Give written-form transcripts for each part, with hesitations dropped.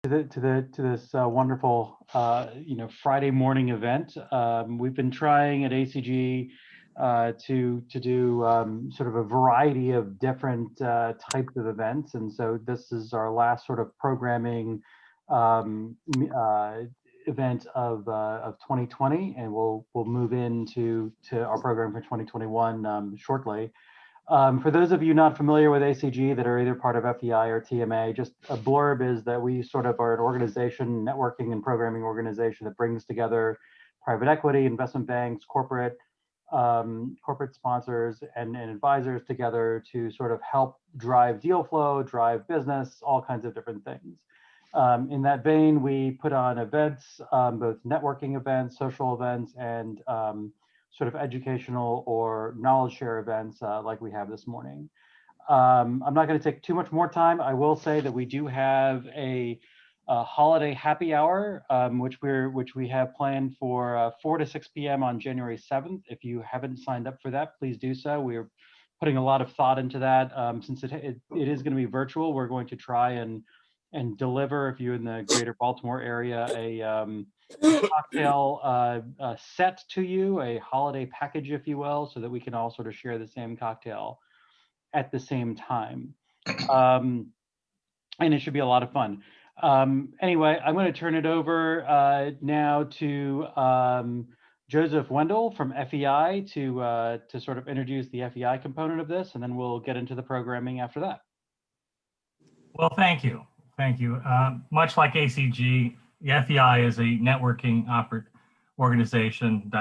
to this wonderful Friday morning event. We've been trying at ACG to do sort of a variety of different types of events, and so this is our last sort of programming event of 2020, and we'll move into our program for 2021 shortly. For those of you not familiar with ACG that are either part of FEI or TMA, just a blurb is that we sort of are an organization, networking and programming organization that brings together private equity, investment banks, corporate sponsors and advisors together to sort of help drive deal flow, drive business, all kinds of different things. In that vein, we put on events, both networking events, social events, and sort of educational or knowledge share events like we have this morning. I'm not going to take too much more time. I will say that we do have a holiday happy hour, which we have planned for 4 to 6 p.m. on January 7th. If you haven't signed up for that, please do so. We're putting a lot of thought into that. Since it is going to be virtual, we're going to try and deliver, if you're in the greater Baltimore area, a cocktail set to you, a holiday package, if you will, so that we can all sort of share the same cocktail at the same time. And it should be a lot of fun. Anyway, I'm going to turn it over now to Joseph Wendell from FEI to sort of introduce the FEI component of this, and then we'll get into the programming after that. Well, thank you. Thank you. Much like ACG, the FEI is a networking organization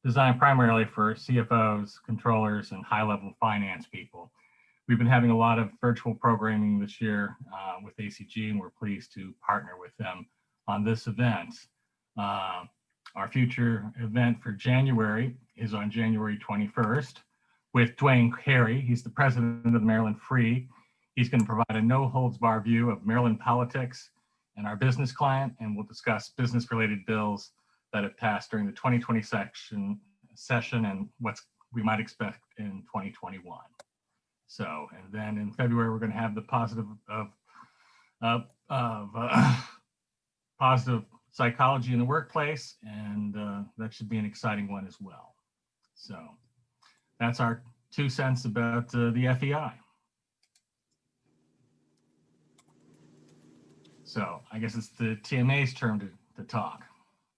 designed primarily for CFOs, controllers, and high-level finance people. We've been having a lot of virtual programming this year with ACG, and we're pleased to partner with them on this event. Our future event for January is on January 21st with Dwayne Carey. He's the president of the Maryland Free. He's going to provide a no-holds-barred view of Maryland politics and our business client, and we'll discuss business-related bills that have passed during the 2020 session and what we might expect in 2021. So, and then in February, we're going to have the positive positive psychology in the workplace, and that should be an exciting one as well. So that's our 2 cents about the FEI. So I guess it's the TMA's turn to talk.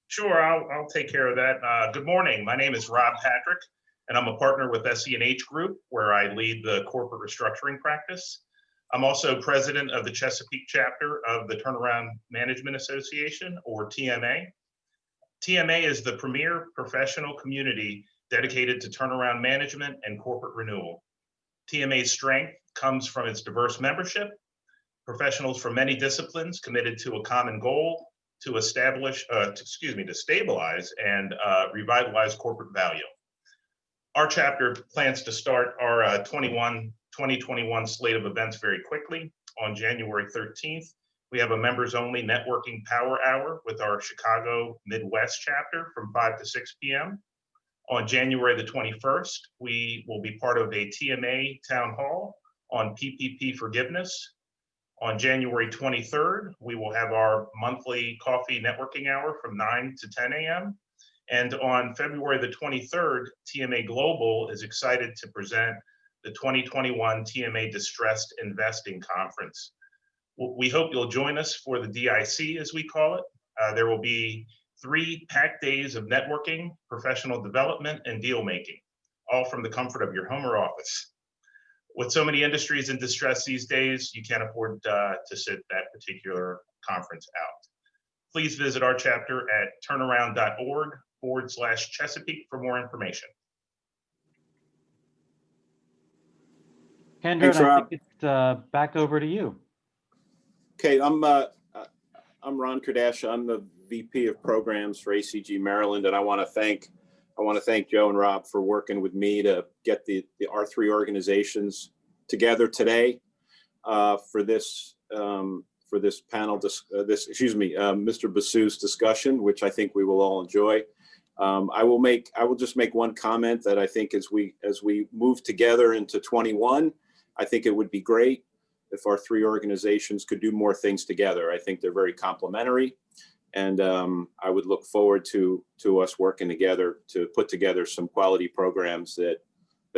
Sure, I'll take care of that. Good morning. My name is Rob Patrick, and I'm a partner with SC&H Group, where I lead the corporate restructuring practice. I'm also president of the Chesapeake chapter of the Turnaround Management Association, or TMA. TMA is the premier professional community dedicated to turnaround management and corporate renewal. TMA's strength comes from its diverse membership, professionals from many disciplines committed to a common goal to stabilize and revitalize corporate value. Our chapter plans to start our 2021 slate of events very quickly. On January 13th, we have a members-only networking power hour with our Chicago Midwest chapter from 5 to 6 p.m. On January the 21st, we will be part of a TMA town hall on PPP forgiveness. On January 23rd, we will have our monthly coffee networking hour from 9 to 10 a.m. And on February the 23rd, TMA Global is excited to present the 2021 TMA Distressed Investing Conference. We hope you'll join us for the DIC, as we call it. There will be 3 packed days of networking, professional development, and deal making, all from the comfort of your home or office. With so many industries in distress these days, you can't afford to sit that particular conference out. Please visit our chapter at turnaround.org/Chesapeake for more information. Kendra, I think it's back over to you. Okay, I'm Ron Kardashian. I'm the VP of Programs for ACG Maryland, and I want to thank Joe and Rob for working with me to get the R3 organizations together today for this panel. Mr. Basu's discussion, which I think we will all enjoy. I will just make one comment that I think as we move together into 21, I think it would be great if our three organizations could do more things together. I think they're very complementary. And I would look forward to us working together to put together some quality programs that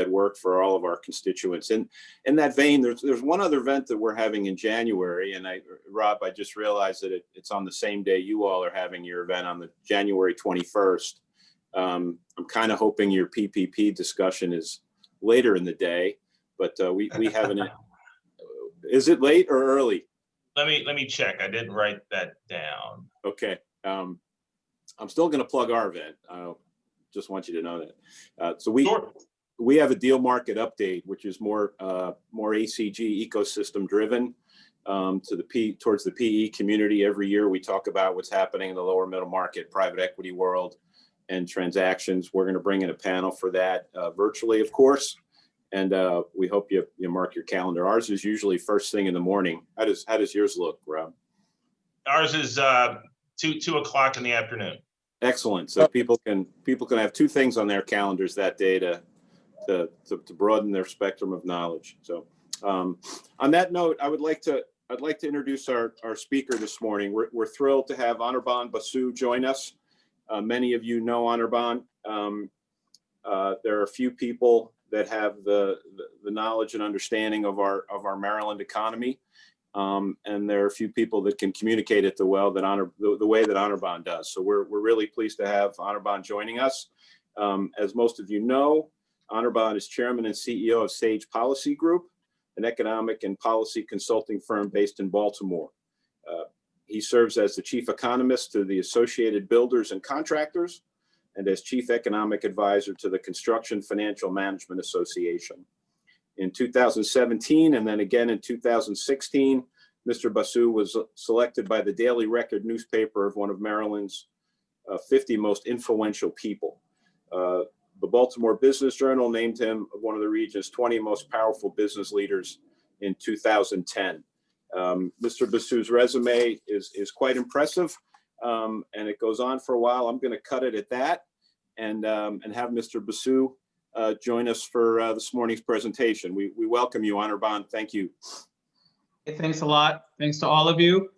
work for all of our constituents. And in that vein, there's one other event that we're having in January. And Rob, I just realized that it's on the same day you all are having your event on the January 21st. I'm kind of hoping your PPP discussion is later in the day, but we haven't. Is it late or early? Let me check. I didn't write that down. Okay. I'm still going to plug our event. I just want you to know that. So Sure. we have a deal market update, which is more ACG ecosystem driven towards the PE community. Every year we talk about what's happening in the lower middle market, private equity world, and transactions. We're going to bring in a panel for that virtually, of course. And we hope you mark your calendar. Ours is usually first thing in the morning. How does yours look, Rob? Ours is 2 o'clock in the afternoon. Excellent. So people can have two things on their calendars that day to broaden their spectrum of knowledge. So on that note, I'd like to introduce our speaker this morning. We're thrilled to have Anirban Basu join us. Many of you know Anirban. There are a few people that have the knowledge and understanding of our Maryland economy. And there are a few people that can communicate it the way that Anirban does. So we're really pleased to have Anirban joining us. As most of you know, Anirban is chairman and CEO of Sage Policy Group, an economic and policy consulting firm based in Baltimore. He serves as the chief economist to the Associated Builders and Contractors and as chief economic advisor to the Construction Financial Management Association. In 2017 and then again in 2016, Mr. Basu was selected by the Daily Record newspaper of one of Maryland's 50 most influential people. The Baltimore Business Journal named him one of the region's 20 most powerful business leaders in 2010. Mr. Basu's resume is quite impressive, and it goes on for a while. I'm going to cut it at that and have Mr. Basu join us for this morning's presentation. We welcome you, Anirban. Thank you. Hey, thanks a lot. Thanks to all of you.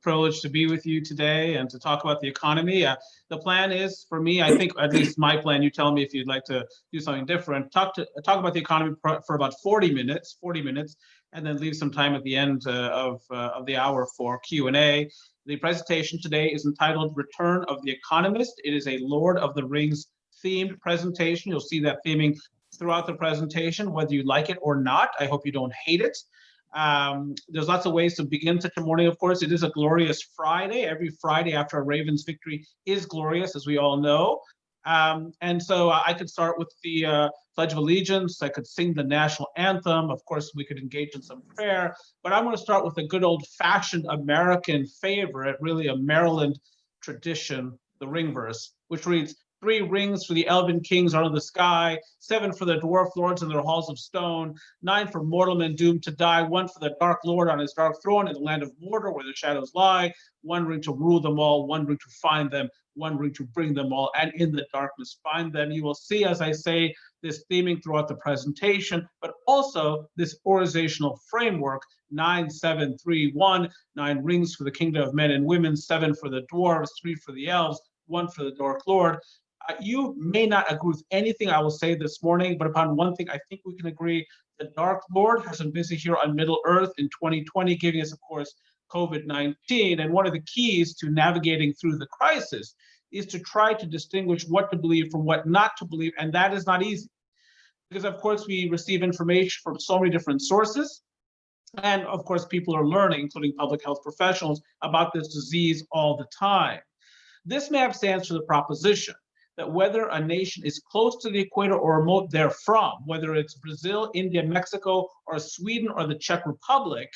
Privileged to be with you today and to talk about the economy. The plan is for me, I think, at least my plan, you tell me if you'd like to do something different, talk about the economy for about 40 minutes, and then leave some time at the end of the hour for Q&A. The presentation today is entitled Return of the Economist. It is a Lord of the Rings themed presentation. You'll see that theming throughout the presentation, whether you like it or not. I hope you don't hate it. There's lots of ways to begin such a morning. Of course, it is a glorious Friday. Every Friday after a Ravens victory is glorious, as we all know. And so I could start with the Pledge of Allegiance. I could sing the national anthem. Of course, we could engage in some prayer. But I'm going to start with a good old-fashioned American favorite, really a Maryland tradition, the ring verse, which reads, 3 rings for the elven kings under the sky, 7 for the dwarf lords in their halls of stone, 9 for mortal men doomed to die, 1 for the dark lord on his dark throne in the land of Mordor where the shadows lie, 1 ring to rule them all, 1 ring to find them, 1 ring to bring them all, and in the darkness find them. You will see, as I say, this theming throughout the presentation, but also this organizational framework, 9, 7, 3, 1, 9 rings for the kingdom of men and women, 7 for the dwarves, 3 for the elves, 1 for the dark lord. You may not agree with anything I will say this morning, but upon one thing I think we can agree. The Dark Lord has been busy here on Middle Earth in 2020, giving us, of course, COVID-19. And one of the keys to navigating through the crisis is to try to distinguish what to believe from what not to believe. And that is not easy because, of course, we receive information from so many different sources. And, of course, people are learning, including public health professionals, about this disease all the time. This map stands for the proposition that whether a nation is close to the equator or remote therefrom, whether it's Brazil, India, Mexico, or Sweden, or the Czech Republic,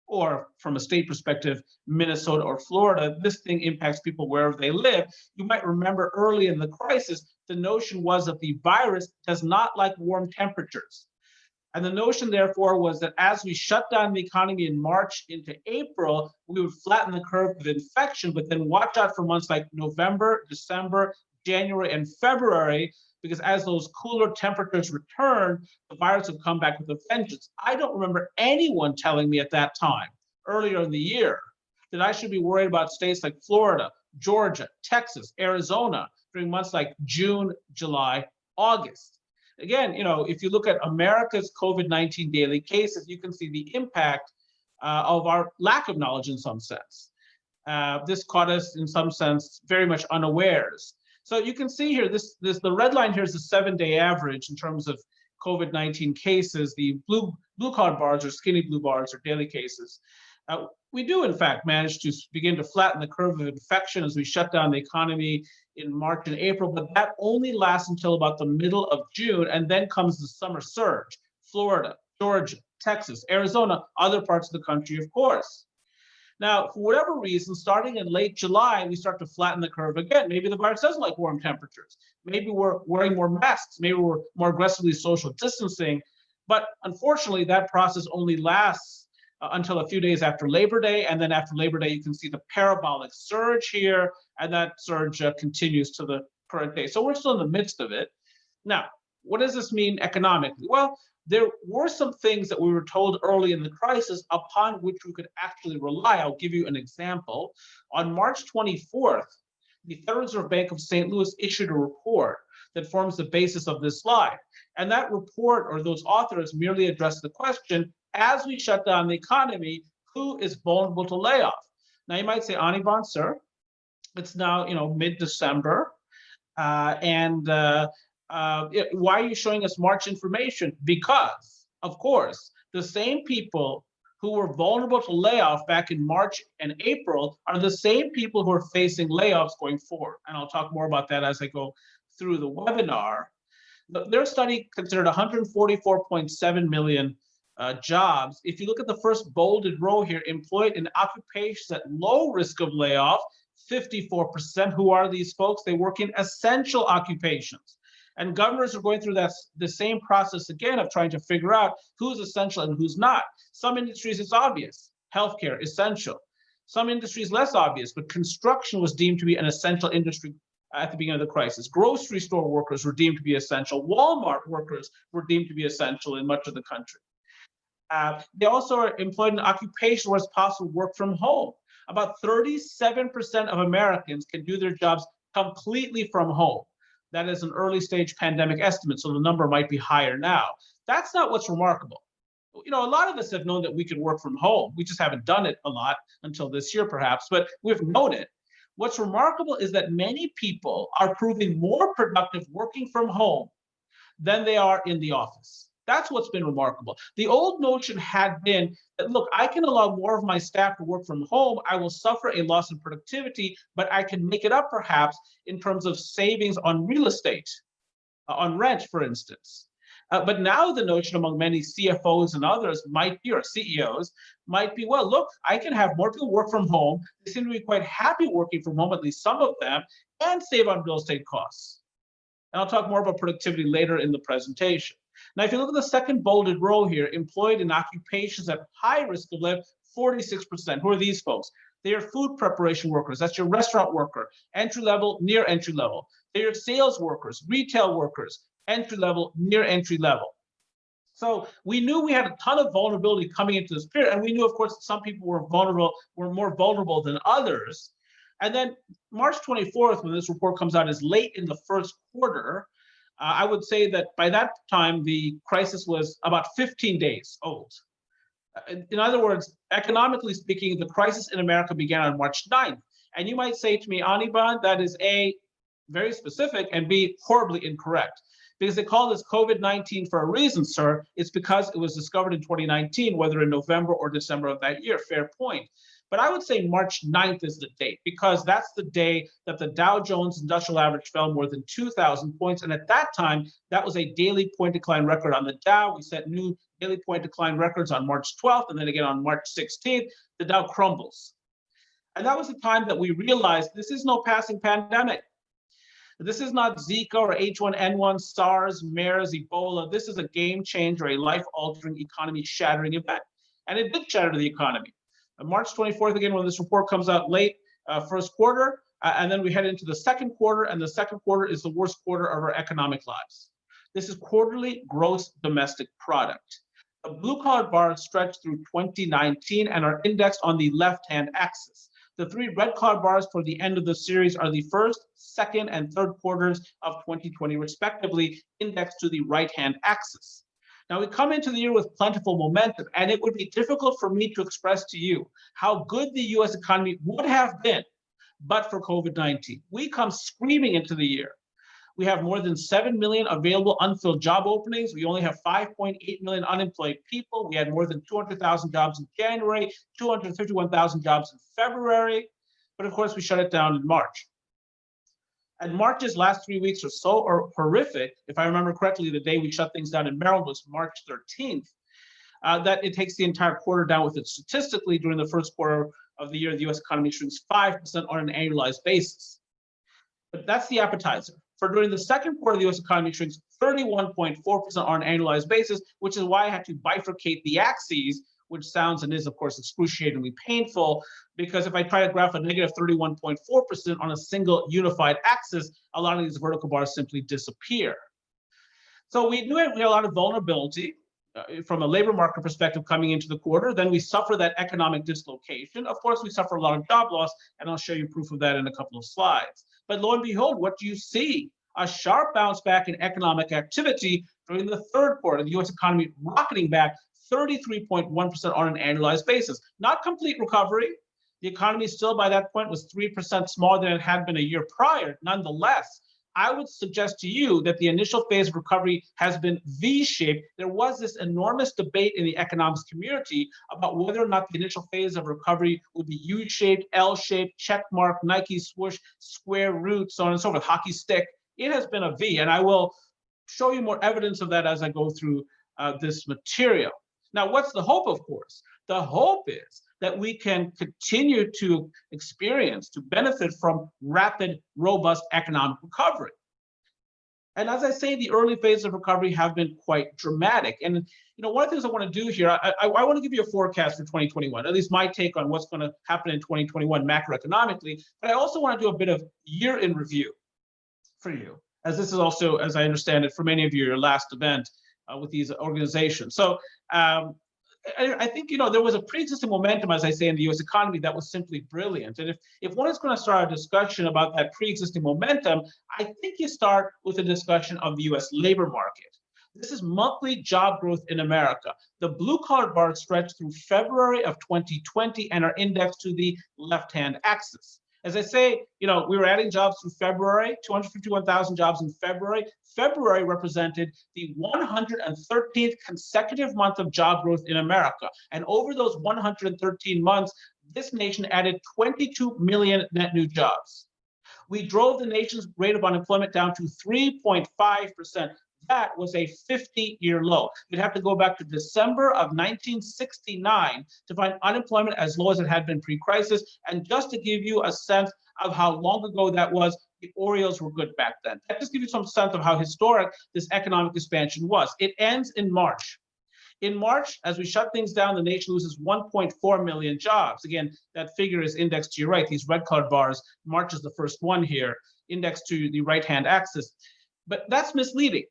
or from a state perspective, Minnesota or Florida, this thing impacts people wherever they live. You might remember early in the crisis, the notion was that the virus does not like warm temperatures. And the notion, therefore, was that as we shut down the economy in March into April, we would flatten the curve of infection, but then watch out for months like November, December, January, and February, because as those cooler temperatures return, the virus would come back with a vengeance. I don't remember anyone telling me at that time, earlier in the year, that I should be worried about states like Florida, Georgia, Texas, Arizona during months like June, July, August. Again, if you look at America's COVID-19 daily cases, you can see the impact of our lack of knowledge in some sense. This caught us in some sense very much unawares. So you can see here, the red line here is the 7-day average in terms of COVID-19 cases. The blue colored bars or skinny blue bars are daily cases. We do, in fact, manage to begin to flatten the curve of infection as we shut down the economy in March and April, but that only lasts until about the middle of June, and then comes the summer surge. Florida, Georgia, Texas, Arizona, other parts of the country, of course. Now, for whatever reason, starting in late July, we start to flatten the curve again. Maybe the virus doesn't like warm temperatures. Maybe we're wearing more masks. Maybe we're more aggressively social distancing. But unfortunately, that process only lasts until a few days after Labor Day. And then after Labor Day, you can see the parabolic surge here. And that surge continues to the current day. So we're still in the midst of it. Now, what does this mean economically? Well, there were some things that we were told early in the crisis upon which we could actually rely. I'll give you an example. On March 24th, the Federal Reserve Bank of St. Louis issued a report that forms the basis of this slide. And that report, or those authors, merely addressed the question, as we shut down the economy, who is vulnerable to layoff? Now you might say, Anirban, sir, it's now mid-December, why are you showing us March information? Because, of course, the same people who were vulnerable to layoff back in March and April are the same people who are facing layoffs going forward. And I'll talk more about that as I go through the webinar. Their study considered 144.7 million jobs. If you look at the first bolded row here, employed in occupations at low risk of layoff, 54%. Who are these folks? They work in essential occupations. And governors are going through the same process again of trying to figure out who's essential and who's not. Some industries, it's obvious. Healthcare, essential. Some industries, less obvious, but construction was deemed to be an essential industry at the beginning of the crisis. Grocery store workers were deemed to be essential. Walmart workers were deemed to be essential in much of the country. They also are employed in occupation where it's possible to work from home. About 37% of Americans can do their jobs completely from home. That is an early stage pandemic estimate, so the number might be higher now. That's not what's remarkable. A lot of us have known that we could work from home. We just haven't done it a lot until this year, perhaps, but we've known it. What's remarkable is that many people are proving more productive working from home than they are in the office. That's what's been remarkable. The old notion had been that, look, I can allow more of my staff to work from home. I will suffer a loss in productivity, but I can make it up perhaps in terms of savings on real estate, on rent, for instance. But now the notion among many CFOs and others might be, or CEOs, might be, well, look, I can have more people work from home. They seem to be quite happy working from home, at least some of them, and save on real estate costs. And I'll talk more about productivity later in the presentation. Now, if you look at the second bolded row here, employed in occupations at high risk of layoff, 46%. Who are these folks? They are food preparation workers. That's your restaurant worker, entry level, near entry level. They are sales workers, retail workers, entry level, near entry level. So we knew we had a ton of vulnerability coming into this period, and we knew, of course, that some people were more vulnerable than others. And then March 24th, when this report comes out, is late in the first quarter. I would say that by that time, the crisis was about 15 days old. In other words, economically speaking, the crisis in America began on March 9th. And you might say to me, Anirban, that is A, very specific, and B, horribly incorrect. Because they call this COVID-19 for a reason, sir. It's because it was discovered in 2019, whether in November or December of that year. Fair point. But I would say March 9th is the date, because that's the day that the Dow Jones Industrial Average fell more than 2,000 points. And at that time, that was a daily point decline record on the Dow. We set new daily point decline records on March 12th, and then again on March 16th, the Dow crumbles. And that was the time that we realized this is no passing pandemic. This is not Zika or H1N1, SARS, MERS, Ebola. This is a game changer, a life-altering, economy-shattering event. And it did shatter the economy. On March 24th, again, when this report comes out late first quarter, And then we head into the second quarter, and the second quarter is the worst quarter of our economic lives. This is quarterly gross domestic product. The blue-colored bars stretch through 2019 and are indexed on the left-hand axis. The three red-colored bars for the end of the series are the first, second, and third quarters of 2020, respectively, indexed to the right-hand axis. Now, we come into the year with plentiful momentum, and it would be difficult for me to express to you how good the US economy would have been but for COVID-19. We come screaming into the year. We have more than 7 million available unfilled job openings. We only have 5.8 million unemployed people. We had more than 200,000 jobs in January, 251,000 jobs in February. But of course, we shut it down in March. And March's last 3 weeks are so horrific. If I remember correctly, the day we shut things down in Maryland was March 13th, that it takes the entire quarter down with it. Statistically, during the first quarter of the year, the US economy shrinks 5% on an annualized basis. But that's the appetizer. For during the second quarter, the US economy shrinks 31.4% on an annualized basis, which is why I had to bifurcate the axes, which sounds and is, of course, excruciatingly painful, because if I try to graph a negative 31.4% on a single unified axis, a lot of these vertical bars simply disappear. So we knew we had a lot of vulnerability from a labor market perspective coming into the quarter. Then we suffer that economic dislocation. Of course, we suffer a lot of job loss, and I'll show you proof of that in a couple of slides. But lo and behold, what do you see? A sharp bounce back in economic activity during the third quarter, the US economy rocketing back 33.1% on an annualized basis. Not complete recovery. The economy still by that point was 3% smaller than it had been a year prior. Nonetheless, I would suggest to you that the initial phase of recovery has been V-shaped. There was this enormous debate in the economics community about whether or not the initial phase of recovery would be U-shaped, L-shaped, check mark, Nike swoosh, square root, so on and so forth, hockey stick. It has been a V, and I will show you more evidence of that as I go through this material. Now, what's the hope, of course? The hope is that we can continue to experience, to benefit from rapid, robust economic recovery. And as I say, the early phases of recovery have been quite dramatic. And one of the things I want to do here, I want to give you a forecast for 2021, at least my take on what's going to happen in 2021 macroeconomically. But I also want to do a bit of year in review for you, as this is also, as I understand it, for many of you, your last event with these organizations. So I think, there was a pre-existing momentum, as I say, in the US economy that was simply brilliant. And if one is going to start a discussion about that pre-existing momentum, I think you start with a discussion of the US labor market. This is monthly job growth in America. The blue-colored bars stretch through February of 2020 and are indexed to the left-hand axis. As I say, we were adding jobs through February, 251,000 jobs in February. February represented the 113th consecutive month of job growth in America. And over those 113 months, this nation added 22 million net new jobs. We drove the nation's rate of unemployment down to 3.5%. That was a 50-year low. You'd have to go back to December of 1969 to find unemployment as low as it had been pre-crisis. And just to give you a sense of how long ago that was, the Orioles were good back then. That just gives you some sense of how historic this economic expansion was. It ends in March. In March, as we shut things down, the nation loses 1.4 million jobs. Again, that figure is indexed to your right. These red-colored bars, March is the first one here, indexed to the right-hand axis. But that's misleading,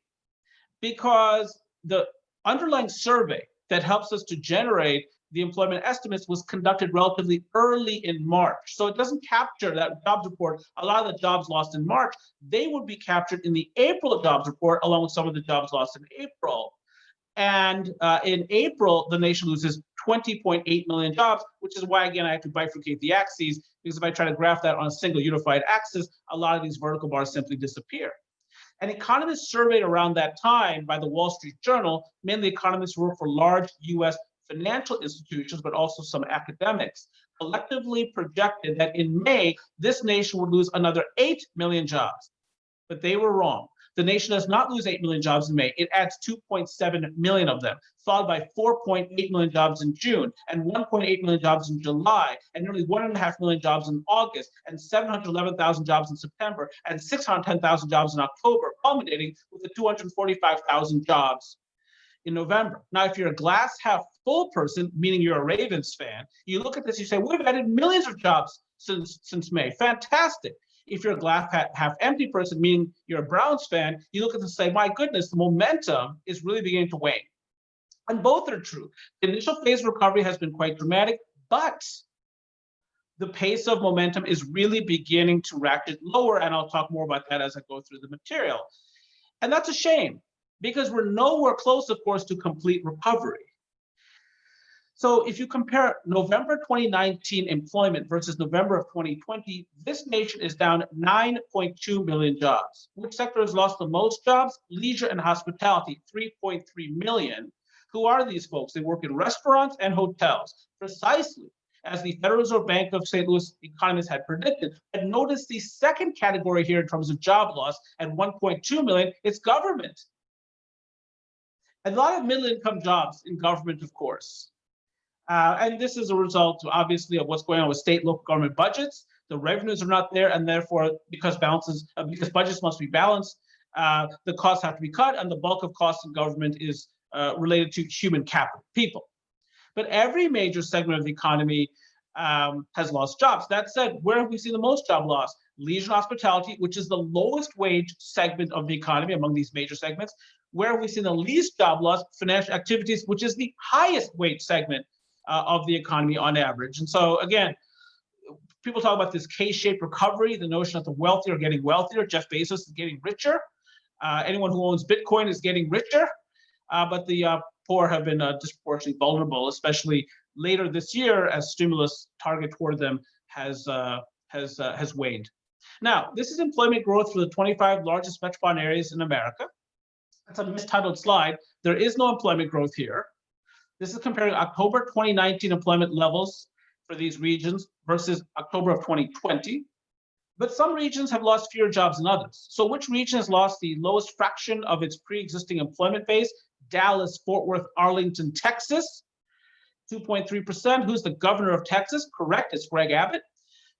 because the underlying survey that helps us to generate the employment estimates was conducted relatively early in March. So it doesn't capture that jobs report. A lot of the jobs lost in March, they would be captured in the April jobs report, along with some of the jobs lost in April. And in April, the nation loses 20.8 million jobs, which is why, again, I have to bifurcate the axes, because if I try to graph that on a single unified axis, a lot of these vertical bars simply disappear. And economists surveyed around that time by the Wall Street Journal, mainly economists who work for large US financial institutions, but also some academics, collectively projected that in May, this nation would lose another 8 million jobs. But they were wrong. The nation does not lose 8 million jobs in May. It adds 2.7 million of them, followed by 4.8 million jobs in June, and 1.8 million jobs in July, and nearly 1.5 million jobs in August, and 711,000 jobs in September, and 610,000 jobs in October, culminating with the 245,000 jobs in November. Now, if you're a glass half full person, meaning you're a Ravens fan, you look at this, you say, we've added millions of jobs since May. Fantastic. If you're a glass half empty person, meaning you're a Browns fan, you look at this and say, my goodness, the momentum is really beginning to wane. And both are true. The initial phase of recovery has been quite dramatic, but the pace of momentum is really beginning to ratchet lower, and I'll talk more about that as I go through the material. And that's a shame, because we're nowhere close, of course, to complete recovery. So if you compare November 2019 employment versus November of 2020, this nation is down 9.2 million jobs. Which sector has lost the most jobs? Leisure and hospitality, 3.3 million. Who are these folks? They work in restaurants and hotels, precisely as the Federal Reserve Bank of St. Louis economists had predicted. And notice the second category here in terms of job loss at 1.2 million, it's government. A lot of middle income jobs in government, of course. And this is a result, obviously, of what's going on with state, local government budgets. The revenues are not there, and therefore, because budgets must be balanced, the costs have to be cut, and the bulk of costs in government is related to human capital, people. But every major segment of the economy has lost jobs. That said, where have we seen the most job loss? Leisure and hospitality, which is the lowest wage segment of the economy among these major segments. Where have we seen the least job loss? Financial activities, which is the highest wage segment of the economy on average. And so again, people talk about this K-shaped recovery, the notion that the wealthy are getting wealthier. Jeff Bezos is getting richer. Anyone who owns Bitcoin is getting richer. But the poor have been disproportionately vulnerable, especially later this year as stimulus target toward them has waned. Now, this is employment growth for the 25 largest metropolitan areas in America. That's a mistitled slide. There is no employment growth here. This is comparing October 2019 employment levels for these regions versus October of 2020. But some regions have lost fewer jobs than others. So which region has lost the lowest fraction of its pre-existing employment base? Dallas, Fort Worth, Arlington, Texas, 2.3%. Who's the governor of Texas? Correct, it's Greg Abbott.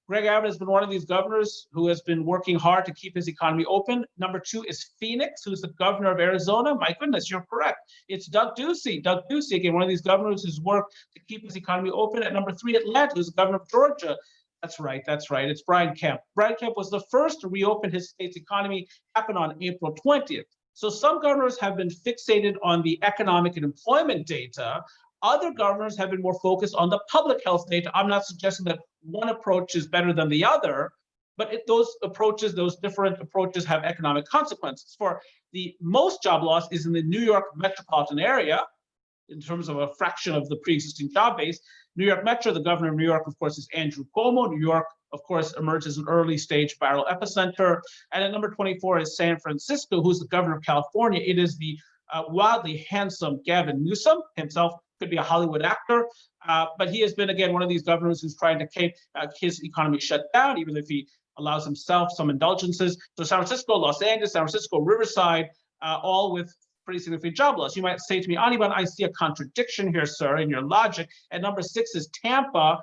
Greg Abbott has been one of these governors who has been working hard to keep his economy open. Number 2 is Phoenix, who's the governor of Arizona. My goodness, you're correct. It's Doug Ducey. Doug Ducey, again, one of these governors who's worked to keep his economy open. At number 3, Atlanta, who's the governor of Georgia. That's right. It's Brian Kemp. Brian Kemp was the first to reopen his state's economy, happened on April 20th. So some governors have been fixated on the economic and employment data. Other governors have been more focused on the public health data. I'm not suggesting that one approach is better than the other, but those different approaches have economic consequences. For the most job loss is in the New York metropolitan area, in terms of a fraction of the pre-existing job base. New York Metro, the governor of New York, of course, is Andrew Cuomo. New York, of course, emerged as an early stage viral epicenter. And at number 24 is San Francisco, who's the governor of California. It is the wildly handsome Gavin Newsom, himself could be a Hollywood actor, but he has been, again, one of these governors who's trying to keep his economy shut down, even if he allows himself some indulgences. So San Francisco, Los Angeles, San Francisco, Riverside, all with pretty significant job loss. You might say to me, Anirban, I see a contradiction here, sir, in your logic. At number 6 is Tampa.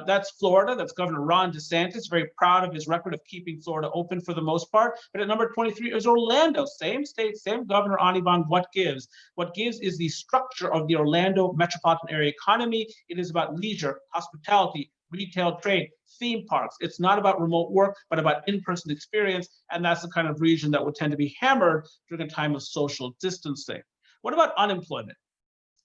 That's Florida. That's Governor Ron DeSantis, very proud of his record of keeping Florida open for the most part. But at number 23 is Orlando, same state, same governor. Anirban, what gives? What gives is the structure of the Orlando metropolitan area economy. It is about leisure, hospitality, retail, trade, theme parks. It's not about remote work, but about in-person experience. And that's the kind of region that would tend to be hammered during a time of social distancing. What about unemployment?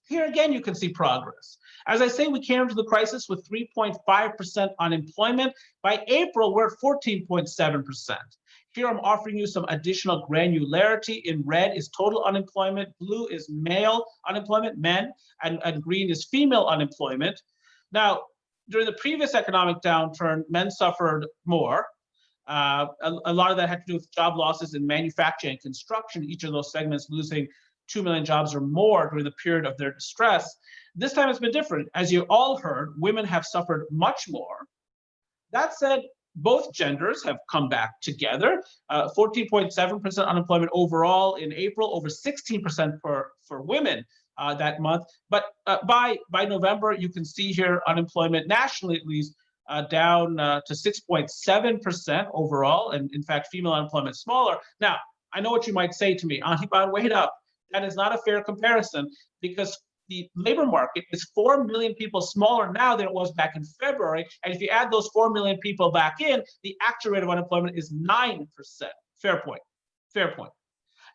Here again, you can see progress. As I say, we came into the crisis with 3.5% unemployment. By April, we're at 14.7%. Here I'm offering you some additional granularity. In red is total unemployment, blue is male unemployment, men, and green is female unemployment. Now, during the previous economic downturn, men suffered more. A lot of that had to do with job losses in manufacturing and construction, each of those segments losing 2 million jobs or more during the period of their distress. This time it's been different. As you all heard, women have suffered much more. That said, both genders have come back together. 14.7% unemployment overall in April, over 16% for women that month. But by November, you can see here unemployment nationally at least down to 6.7% overall. And in fact, female unemployment smaller. Now, I know what you might say to me, Anirban, wait up. That is not a fair comparison because the labor market is 4 million people smaller now than it was back in February. And if you add those 4 million people back in, the actual rate of unemployment is 9%. Fair point. Fair point.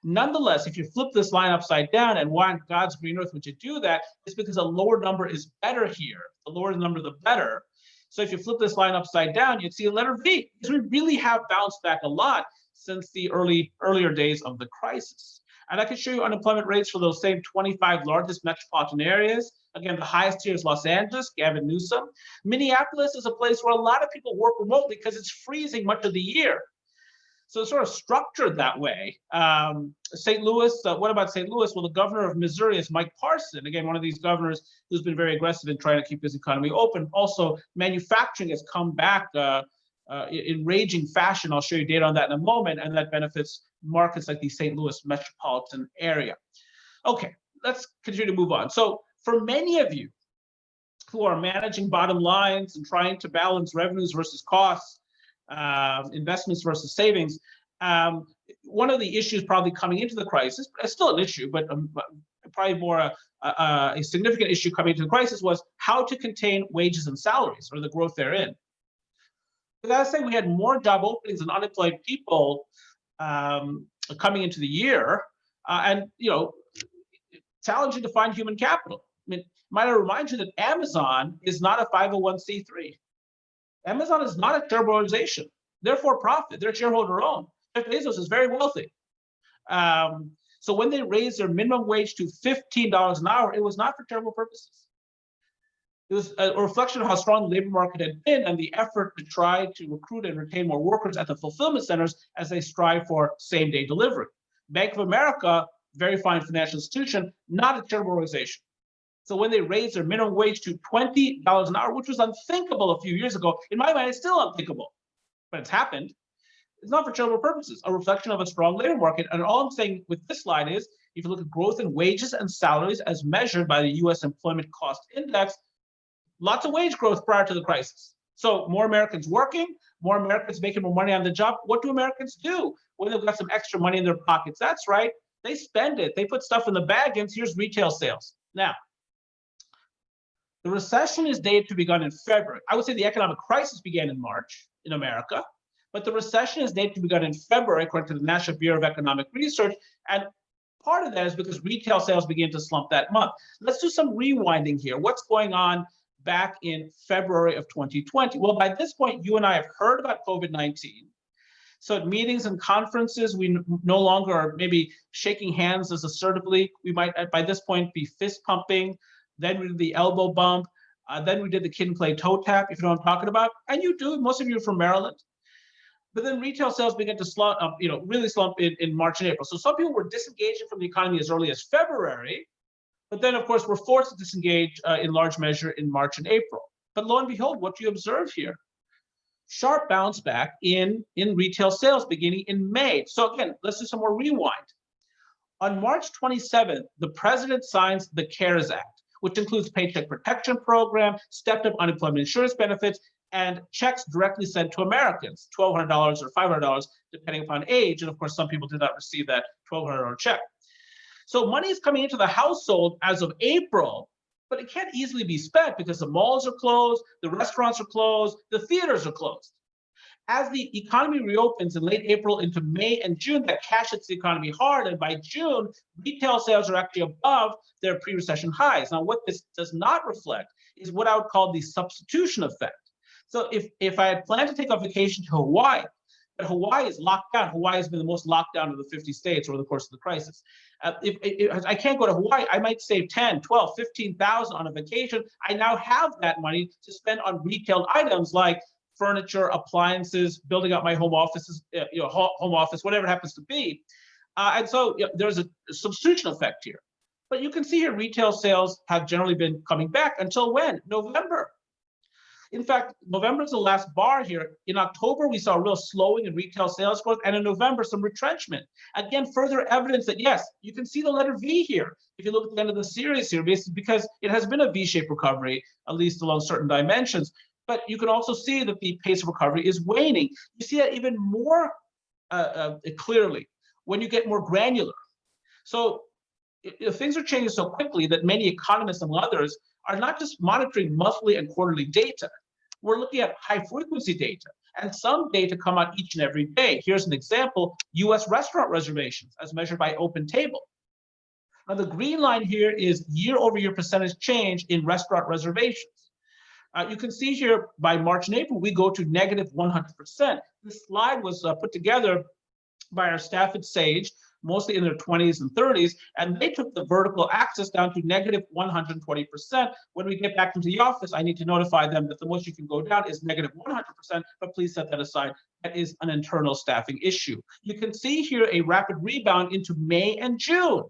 Nonetheless, if you flip this line upside down, and why on God's green earth would you do that? It's because a lower number is better here. The lower the number, the better. So if you flip this line upside down, you'd see a letter V, because we really have bounced back a lot since the earlier days of the crisis. And I can show you unemployment rates for those same 25 largest metropolitan areas. Again, the highest here is Los Angeles, Gavin Newsom. Minneapolis is a place where a lot of people work remotely because it's freezing much of the year. So it's sort of structured that way. St. Louis, what about St. Louis? Well, the governor of Missouri is Mike Parson. Again, one of these governors who's been very aggressive in trying to keep his economy open. Also, manufacturing has come back in raging fashion. I'll show you data on that in a moment, and that benefits markets like the St. Louis metropolitan area. Okay, let's continue to move on. So for many of you who are managing bottom lines and trying to balance revenues versus costs, investments versus savings, one of the issues probably coming into the crisis, but it's still an issue, but probably more a significant issue coming into the crisis was how to contain wages and salaries, or the growth therein. But I say we had more job openings and unemployed people coming into the year, and challenging to find human capital. I mean, might I remind you that Amazon is not a 501c3. Amazon is not a charitable organization. They're for profit. They're shareholder owned. Jeff Bezos is very wealthy. So when they raised their minimum wage to $15 an hour, it was not for charitable purposes. It was a reflection of how strong the labor market had been and the effort to try to recruit and retain more workers at the fulfillment centers as they strive for same-day delivery. Bank of America, very fine financial institution, not a charitable organization. So when they raised their minimum wage to $20 an hour, which was unthinkable a few years ago, in my mind, it's still unthinkable, but it's happened. It's not for charitable purposes, a reflection of a strong labor market. And all I'm saying with this slide is, if you look at growth in wages and salaries as measured by the U.S. Employment Cost Index, lots of wage growth prior to the crisis. So more Americans working, more Americans making more money on the job. What do Americans do when they've got some extra money in their pockets? That's right, they spend it. They put stuff in the bag, and here's retail sales. Now, the recession is dated to begun in February. I would say the economic crisis began in March in America, but the recession is dated to begun in February, according to the National Bureau of Economic Research. And part of that is because retail sales began to slump that month. Let's do some rewinding here. What's going on back in February of 2020? Well, by this point, you and I have heard about COVID-19. So at meetings and conferences, we no longer are maybe shaking hands as assertively. We might, by this point, be fist pumping. Then we did the elbow bump. Then we did the kid and play toe tap, if you know what I'm talking about. And you do, most of you are from Maryland. But then retail sales began to slump, really slump in March and April. So some people were disengaging from the economy as early as February, but then of course were forced to disengage in large measure in March and April. But lo and behold, what do you observe here? Sharp bounce back in retail sales beginning in May. So again, let's do some more rewind. On March 27th, the president signs the CARES Act, which includes Paycheck Protection Program, stepped up unemployment insurance benefits, and checks directly sent to Americans, $1,200 or $500, depending upon age. And of course, some people did not receive that $1,200 check. So money is coming into the household as of April, but it can't easily be spent because the malls are closed, the restaurants are closed, the theaters are closed. As the economy reopens in late April into May and June, that cash hits the economy hard. And by June, retail sales are actually above their pre-recession highs. Now, what this does not reflect is what I would call the substitution effect. So if I had planned to take a vacation to Hawaii, but Hawaii is locked down, Hawaii has been the most locked down of the 50 states over the course of the crisis. If I can't go to Hawaii, I might save 10, 12, 15,000 on a vacation. I now have that money to spend on retail items like furniture, appliances, building up my home offices, home office, whatever it happens to be. And so there's a substitution effect here. But you can see here retail sales have generally been coming back until when? November. In fact, November is the last bar here. In October, we saw a real slowing in retail sales growth, and in November, some retrenchment. Again, further evidence that, yes, you can see the letter V here. If you look at the end of the series here, because it has been a V-shaped recovery, at least along certain dimensions. But you can also see that the pace of recovery is waning. You see that even more clearly when you get more granular. So things are changing so quickly that many economists, among others, are not just monitoring monthly and quarterly data. We're looking at high frequency data, and some data come out each and every day. Here's an example: US restaurant reservations as measured by OpenTable. Now, the green line here is year-over-year percentage change in restaurant reservations. You can see here by March and April, we go to negative 100%. This slide was put together by our staff at Sage, mostly in their 20s and 30s, and they took the vertical axis down to negative 120%. When we get back into the office, I need to notify them that the most you can go down is negative 100%, but please set that aside. That is an internal staffing issue. You can see here a rapid rebound into May and June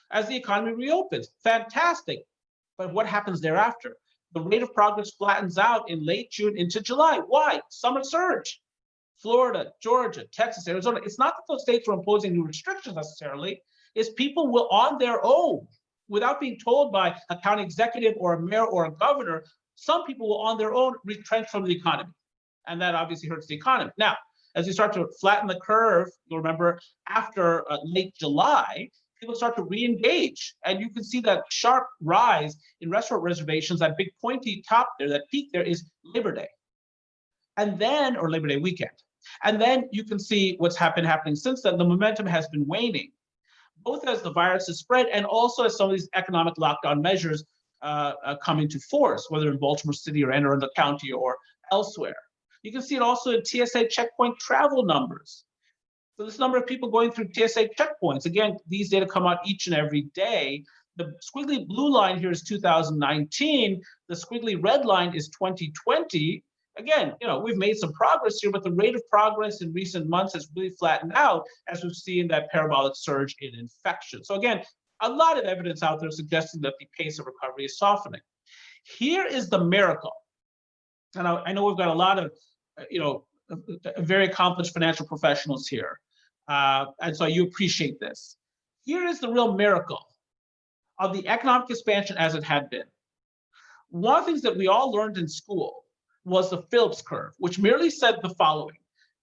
as the economy reopens. Fantastic. But what happens thereafter? The rate of progress flattens out in late June into July. Why? Summer surge. Florida, Georgia, Texas, Arizona. It's not that those states are imposing new restrictions necessarily. It's people will on their own, without being told by a county executive or a mayor or a governor, some people will on their own retrench from the economy. And that obviously hurts the economy. Now, as you start to flatten the curve, you'll remember after late July, people start to re-engage. And you can see that sharp rise in restaurant reservations, that big pointy top there, that peak there is Labor Day. And then, or Labor Day weekend. And then you can see what's happening since then. The momentum has been waning, both as the virus has spread and also as some of these economic lockdown measures come into force, whether in Baltimore City or Anne Arundel County or elsewhere. You can see it also in TSA checkpoint travel numbers. So this number of people going through TSA checkpoints, again, these data come out each and every day. The squiggly blue line here is 2019. The squiggly red line is 2020. Again, we've made some progress here, but the rate of progress in recent months has really flattened out as we've seen that parabolic surge in infection. So again, a lot of evidence out there suggesting that the pace of recovery is softening. Here is the miracle. And I know we've got a lot of, very accomplished financial professionals here. And so you appreciate this. Here is the real miracle of the economic expansion as it had been. One of the things that we all learned in school was the Phillips curve, which merely said the following: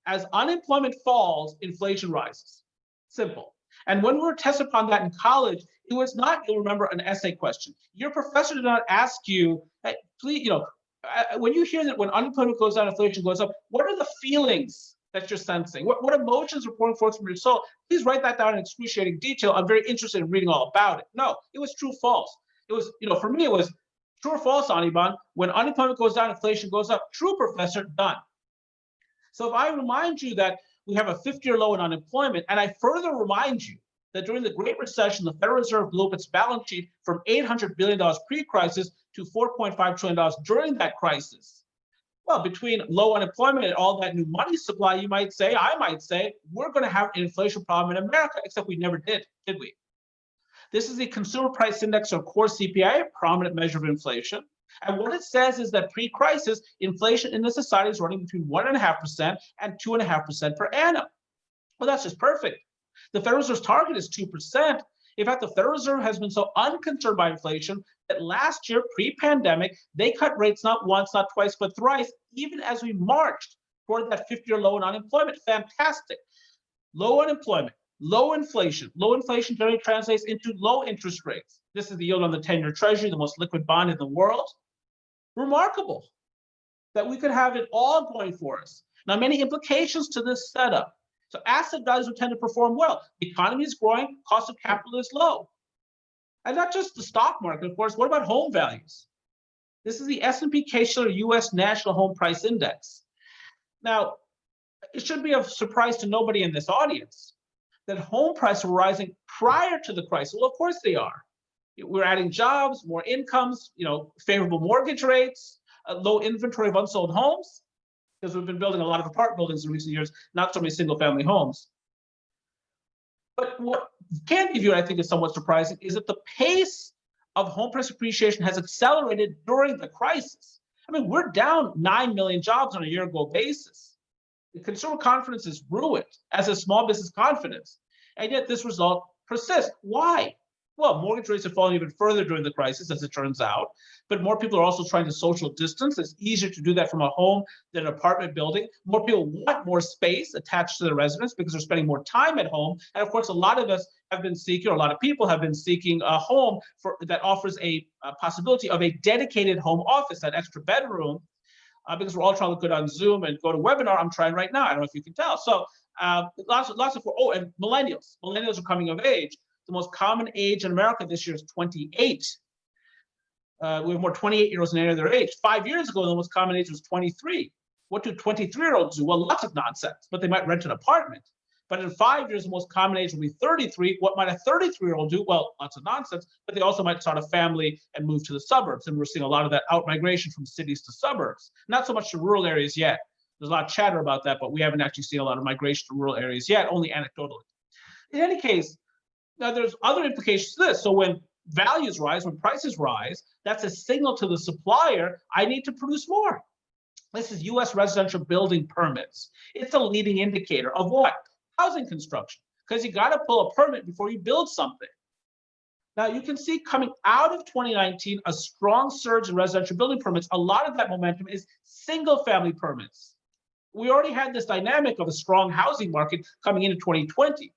as unemployment falls, inflation rises. Simple. And when we were tested upon that in college, it was not, you'll remember, an essay question. Your professor did not ask you, hey, please, when you hear that when unemployment goes down, inflation goes up, what are the feelings that you're sensing? What emotions are pouring forth from your soul? Please write that down in excruciating detail. I'm very interested in reading all about it. No, it was true, false. It was, for me, it was true or false, Anirban. When unemployment goes down, inflation goes up. True, professor, done. So if I remind you that we have a 50-year low in unemployment, and I further remind you that during the Great Recession, the Federal Reserve blew up its balance sheet from $800 billion pre-crisis to $4.5 trillion during that crisis. Well, between low unemployment and all that new money supply, you might say, I might say, we're going to have an inflation problem in America, except we never did we? This is the Consumer Price Index, or core CPI, a prominent measure of inflation. And what it says is that pre-crisis, inflation in the society is running between 1.5% and 2.5% per annum. Well, that's just perfect. The Federal Reserve's target is 2%. In fact, the Federal Reserve has been so unconcerned by inflation that last year, pre-pandemic, they cut rates not once, not twice, but thrice, even as we marched toward that 50-year low in unemployment. Fantastic. Low unemployment, low inflation. Low inflation generally translates into low interest rates. This is the yield on the 10-year Treasury, the most liquid bond in the world. Remarkable that we could have it all going for us. Now, many implications to this setup. So asset values will tend to perform well. The economy is growing, cost of capital is low. And not just the stock market, of course. What about home values? This is the S&P Case-Shiller U.S. National Home Price Index. Now, it should be a surprise to nobody in this audience that home prices were rising prior to the crisis. Well, of course they are. We're adding jobs, more incomes, favorable mortgage rates, a low inventory of unsold homes, because we've been building a lot of apartment buildings in recent years, not so many single-family homes. But what can be viewed, I think, is somewhat surprising, is that the pace of home price appreciation has accelerated during the crisis. I mean, we're down 9 million jobs on a year-ago basis. The consumer confidence is ruined, as is small business confidence. And yet this result persists. Why? Well, mortgage rates have fallen even further during the crisis, as it turns out, but more people are also trying to social distance. It's easier to do that from a home than an apartment building. More people want more space attached to their residence because they're spending more time at home. And of course, a lot of us have been seeking, or a lot of people have been seeking a home that offers a possibility of a dedicated home office, that extra bedroom, because we're all trying to look good on Zoom and go to webinar. I'm trying right now. I don't know if you can tell. So lots of, oh, and millennials. Millennials are coming of age. The most common age in America this year is 28. We have more 28-year-olds than any other age. 5 years ago, the most common age was 23. What do 23-year-olds do? Well, lots of nonsense, but they might rent an apartment. But in 5 years, the most common age will be 33. What might a 33-year-old do? Well, lots of nonsense, but they also might start a family and move to the suburbs. And we're seeing a lot of that out-migration from cities to suburbs. Not so much to rural areas yet. There's a lot of chatter about that, but we haven't actually seen a lot of migration to rural areas yet, only anecdotally. In any case, now there's other implications to this. So when values rise, when prices rise, that's a signal to the supplier, I need to produce more. This is US residential building permits. It's a leading indicator of what? Housing construction, because you got to pull a permit before you build something. Now you can see coming out of 2019, a strong surge in residential building permits. A lot of that momentum is single family permits. We already had this dynamic of a strong housing market coming into 2020.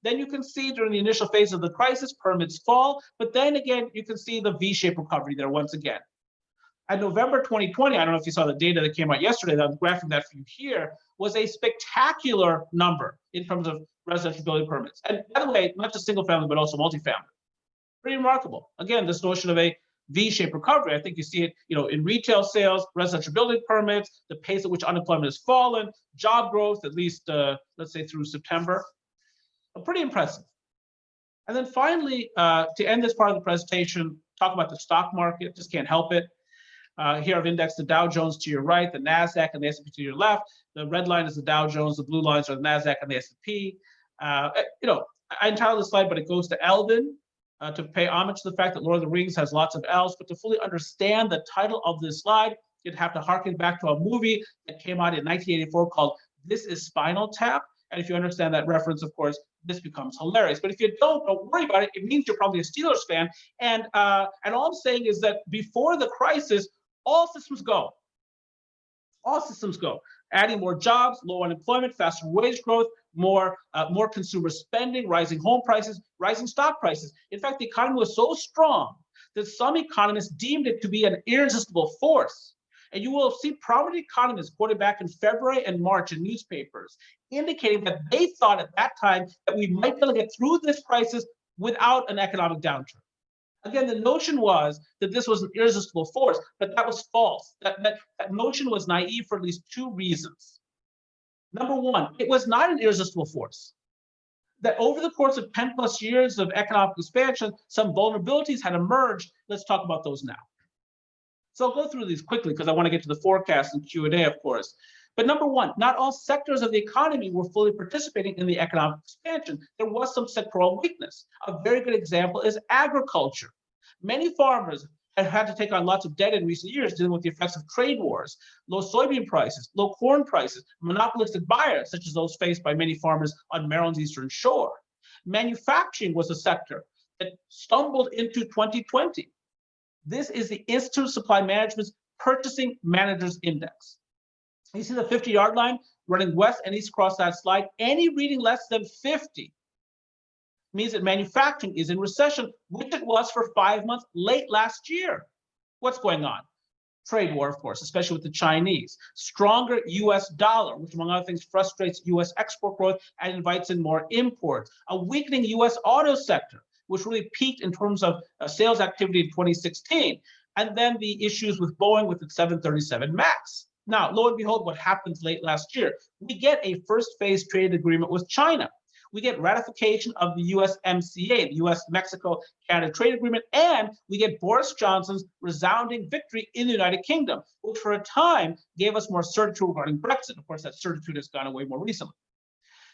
Then you can see during the initial phase of the crisis, permits fall, but then again, you can see the V-shaped recovery there once again. At November 2020, I don't know if you saw the data that came out yesterday, I'm graphing that for you here, was a spectacular number in terms of residential building permits. And by the way, not just single family, but also multifamily. Pretty remarkable. Again, this notion of a V-shaped recovery, I think you see it, in retail sales, residential building permits, the pace at which unemployment has fallen, job growth, at least, let's say through September. Pretty impressive. And then finally, to end this part of the presentation, talk about the stock market, just can't help it. Here I've indexed the Dow Jones to your right, the NASDAQ and the S&P to your left. The red line is the Dow Jones, the blue lines are the NASDAQ and the S&P. I entitled the slide, but it goes to Elvin to pay homage to the fact that Lord of the Rings has lots of L's, but to fully understand the title of this slide, you'd have to harken back to a movie that came out in 1984 called This is Spinal Tap. And if you understand that reference, of course, this becomes hilarious. But if you don't worry about it, it means you're probably a Steelers fan. And all I'm saying is that before the crisis, all systems go. All systems go. Adding more jobs, low unemployment, faster wage growth, more consumer spending, rising home prices, rising stock prices. In fact, the economy was so strong that some economists deemed it to be an irresistible force. And you will see prominent economists quoted back in February and March in newspapers indicating that they thought at that time that we might be able to get through this crisis without an economic downturn. Again, the notion was that this was an irresistible force, but that was false. That notion was naive for at least two reasons. Number one, it was not an irresistible force. That over the course of 10 plus years of economic expansion, some vulnerabilities had emerged. Let's talk about those now. So I'll go through these quickly because I want to get to the forecast and Q&A, of course. But number one, not all sectors of the economy were fully participating in the economic expansion. There was some sectoral weakness. A very good example is agriculture. Many farmers have had to take on lots of debt in recent years dealing with the effects of trade wars, low soybean prices, low corn prices, monopolistic buyers, such as those faced by many farmers on Maryland's Eastern Shore. Manufacturing was a sector that stumbled into 2020. This is the Institute of Supply Management's Purchasing Managers Index. You see the 50-yard line running west and east across that slide. Any reading less than 50 means that manufacturing is in recession, which it was for 5 months late last year. What's going on? Trade war, of course, especially with the Chinese. Stronger US dollar, which among other things frustrates US export growth and invites in more imports. A weakening US auto sector, which really peaked in terms of sales activity in 2016. And then the issues with Boeing with its 737 MAX. Now, lo and behold, what happens late last year? We get a first phase trade agreement with China. We get ratification of the USMCA, the US-Mexico-Canada trade agreement, and we get Boris Johnson's resounding victory in the United Kingdom, which for a time gave us more certitude regarding Brexit. Of course, that certitude has gone away more recently.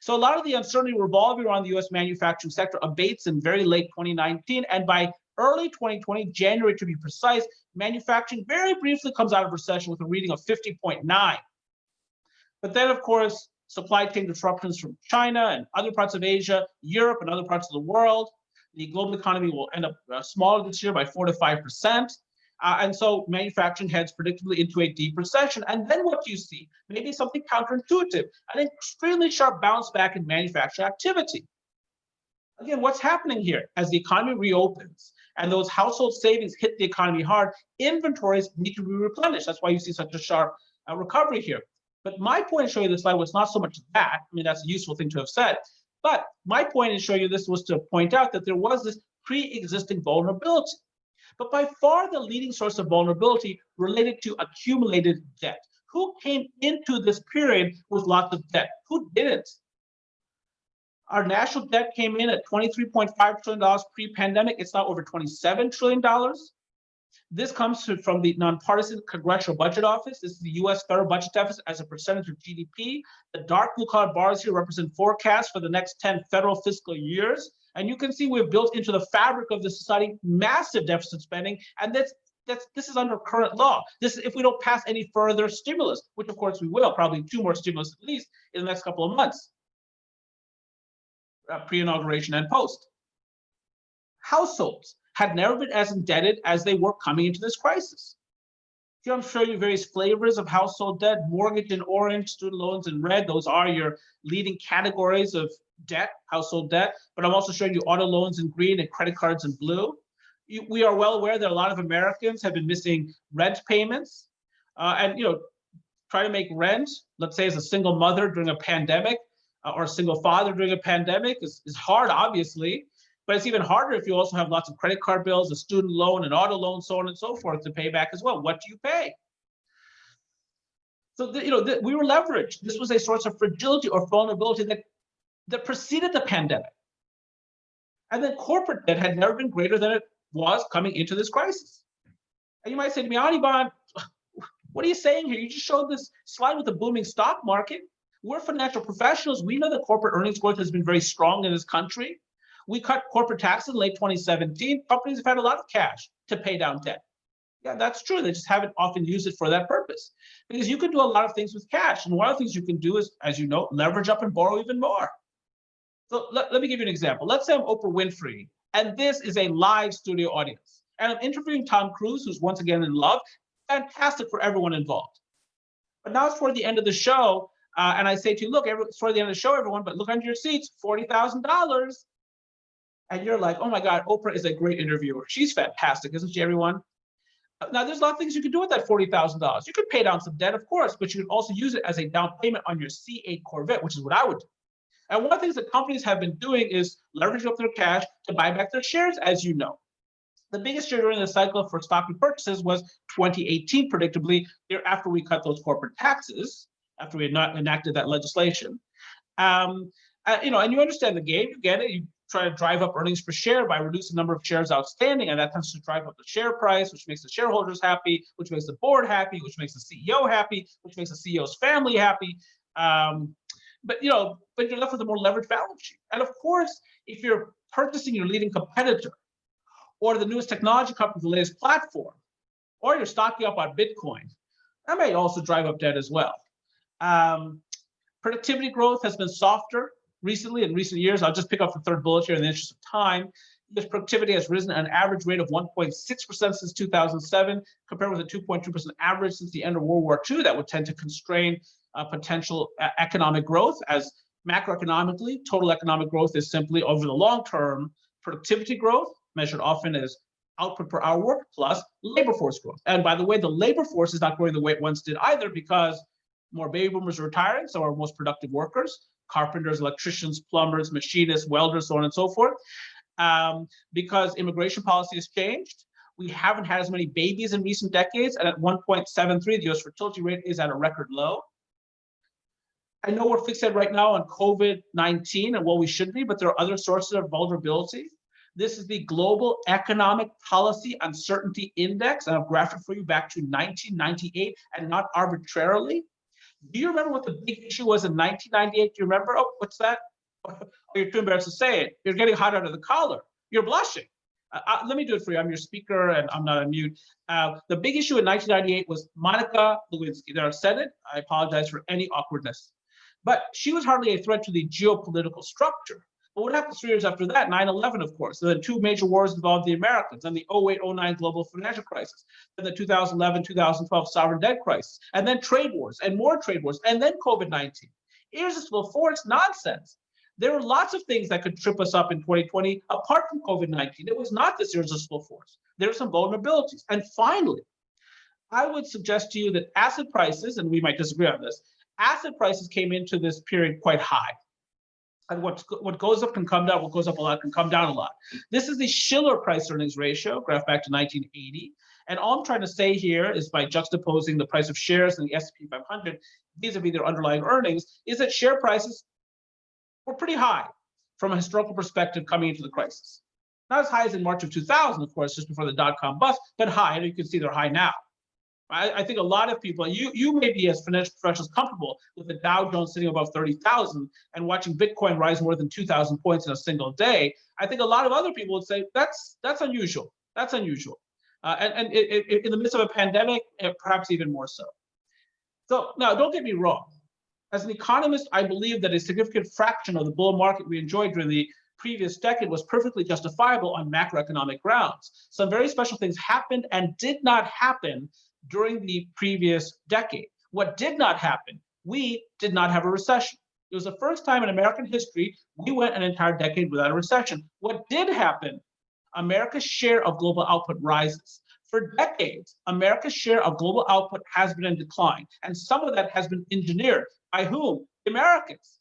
So a lot of the uncertainty revolving around the US manufacturing sector abates in very late 2019, and by early 2020, January to be precise, manufacturing very briefly comes out of recession with a reading of 50.9. But then, of course, supply chain disruptions from China and other parts of Asia, Europe and other parts of the world, The global economy will end up smaller this year by 4 to 5%. And so manufacturing heads predictably into a deep recession. And then what do you see? Maybe something counterintuitive, an extremely sharp bounce back in manufacturing activity. Again, what's happening here? As the economy reopens and those household savings hit the economy hard, inventories need to be replenished. That's why you see such a sharp recovery here. But my point in showing you this slide was not so much that. I mean, that's a useful thing to have said. But my point in showing you this was to point out that there was this pre-existing vulnerability. But by far the leading source of vulnerability related to accumulated debt. Who came into this period with lots of debt? Who didn't? Our national debt came in at $23.5 trillion pre-pandemic. It's now over $27 trillion. This comes from the nonpartisan Congressional Budget Office. This is the U.S. federal budget deficit as a percentage of GDP. The dark blue colored bars here represent forecasts for the next 10 federal fiscal years. And you can see we've built into the fabric of the society massive deficit spending. And this is under current law. This is if we don't pass any further stimulus, which of course we will, probably 2 more stimulus at least in the next couple of months, pre-inauguration and post. Households had never been as indebted as they were coming into this crisis. Here I'm showing you various flavors of household debt, mortgage in orange, student loans in red. Those are your leading categories of debt, household debt. But I'm also showing you auto loans in green and credit cards in blue. We are well aware that a lot of Americans have been missing rent payments. And try to make rent, let's say as a single mother during a pandemic or a single father during a pandemic is hard, obviously. But it's even harder if you also have lots of credit card bills, a student loan, an auto loan, so on and so forth to pay back as well. What do you pay? So we were leveraged. This was a source of fragility or vulnerability that preceded the pandemic. And then corporate debt had never been greater than it was coming into this crisis. And you might say to me, Anirban, what are you saying here? You just showed this slide with the booming stock market. We're financial professionals. We know that corporate earnings growth has been very strong in this country. We cut corporate taxes in late 2017. Companies have had a lot of cash to pay down debt. Yeah, that's true. They just haven't often used it for that purpose. Because you can do a lot of things with cash. And one of the things you can do is, as you know, leverage up and borrow even more. So let me give you an example. Let's say I'm Oprah Winfrey, and this is a live studio audience. And I'm interviewing Tom Cruise, who's once again in love. Fantastic for everyone involved. But now it's toward the end of the show, and I say to you, look, it's toward the end of the show, everyone, but look under your seats, $40,000. And you're like, oh my God, Oprah is a great interviewer. She's fantastic, isn't she, everyone? Now, there's a lot of things you can do with that $40,000. You could pay down some debt, of course, but you can also use it as a down payment on your C8 Corvette, which is what I would do. And one of the things that companies have been doing is leveraging up their cash to buy back their shares, as you know. The biggest year during the cycle for stock repurchases was 2018, predictably, after we cut those corporate taxes, after we had not enacted that legislation. And you understand the game, you get it. You try to drive up earnings per share by reducing the number of shares outstanding, and that tends to drive up the share price, which makes the shareholders happy, which makes the board happy, which makes the CEO happy, which makes the CEO's family happy. But you're left with a more leveraged balance sheet. And of course, if you're purchasing your leading competitor, or the newest technology company, the latest platform, or you're stocking up on Bitcoin, that may also drive up debt as well. Productivity growth has been softer recently in recent years. I'll just pick up the third bullet here in the interest of time. This productivity has risen at an average rate of 1.6% since 2007, compared with a 2.2% average since the end of World War II. That would tend to constrain potential economic growth, as macroeconomically, total economic growth is simply over the long term productivity growth, measured often as output per hour work plus labor force growth. And by the way, the labor force is not growing the way it once did either, because more baby boomers are retiring, so our most productive workers, carpenters, electricians, plumbers, machinists, welders, so on and so forth. Because immigration policy has changed, we haven't had as many babies in recent decades, and at 1.73, the US fertility rate is at a record low. I know we're fixated right now on COVID-19 and what we should be, but there are other sources of vulnerability. This is the Global Economic Policy Uncertainty Index, and I've graphed it for you back to 1998, and not arbitrarily. Do you remember what the big issue was in 1998? Do you remember? Oh, what's that? Oh, you're too embarrassed to say it. You're getting hot under the collar. You're blushing. Let me do it for you. I'm your speaker, and I'm not on mute. The big issue in 1998 was Monica Lewinsky. There, I said it. I apologize for any awkwardness. But she was hardly a threat to the geopolitical structure. But what happened 3 years after that? 9/11, of course. Then 2 major wars involved the Americans, and the 08-09 global financial crisis, and the 2011-2012 sovereign debt crisis, and then trade wars, and more trade wars, and then COVID-19. Irresistible force, nonsense. There were lots of things that could trip us up in 2020 apart from COVID-19. It was not this irresistible force. There were some vulnerabilities. And finally, I would suggest to you that asset prices, and we might disagree on this, asset prices came into this period quite high. And what goes up can come down, what goes up a lot can come down a lot. This is the Shiller price earnings ratio, graph back to 1980. And all I'm trying to say here is by juxtaposing the price of shares in the S&P 500 vis-a-vis their underlying earnings, is that share prices were pretty high from a historical perspective coming into the crisis. Not as high as in March of 2000, of course, just before the dot-com bust, but high, and you can see they're high now. I think a lot of people, you may be as financial professionals comfortable with the Dow Jones sitting above 30,000 and watching Bitcoin rise more than 2,000 points in a single day. I think a lot of other people would say that's unusual. That's unusual. And in the midst of a pandemic, perhaps even more so. So now, don't get me wrong. As an economist, I believe that a significant fraction of the bull market we enjoyed during the previous decade was perfectly justifiable on macroeconomic grounds. Some very special things happened and did not happen during the previous decade. What did not happen? We did not have a recession. It was the first time in American history we went an entire decade without a recession. What did happen? America's share of global output rises. For decades, America's share of global output has been in decline, and some of that has been engineered. By whom? The Americans.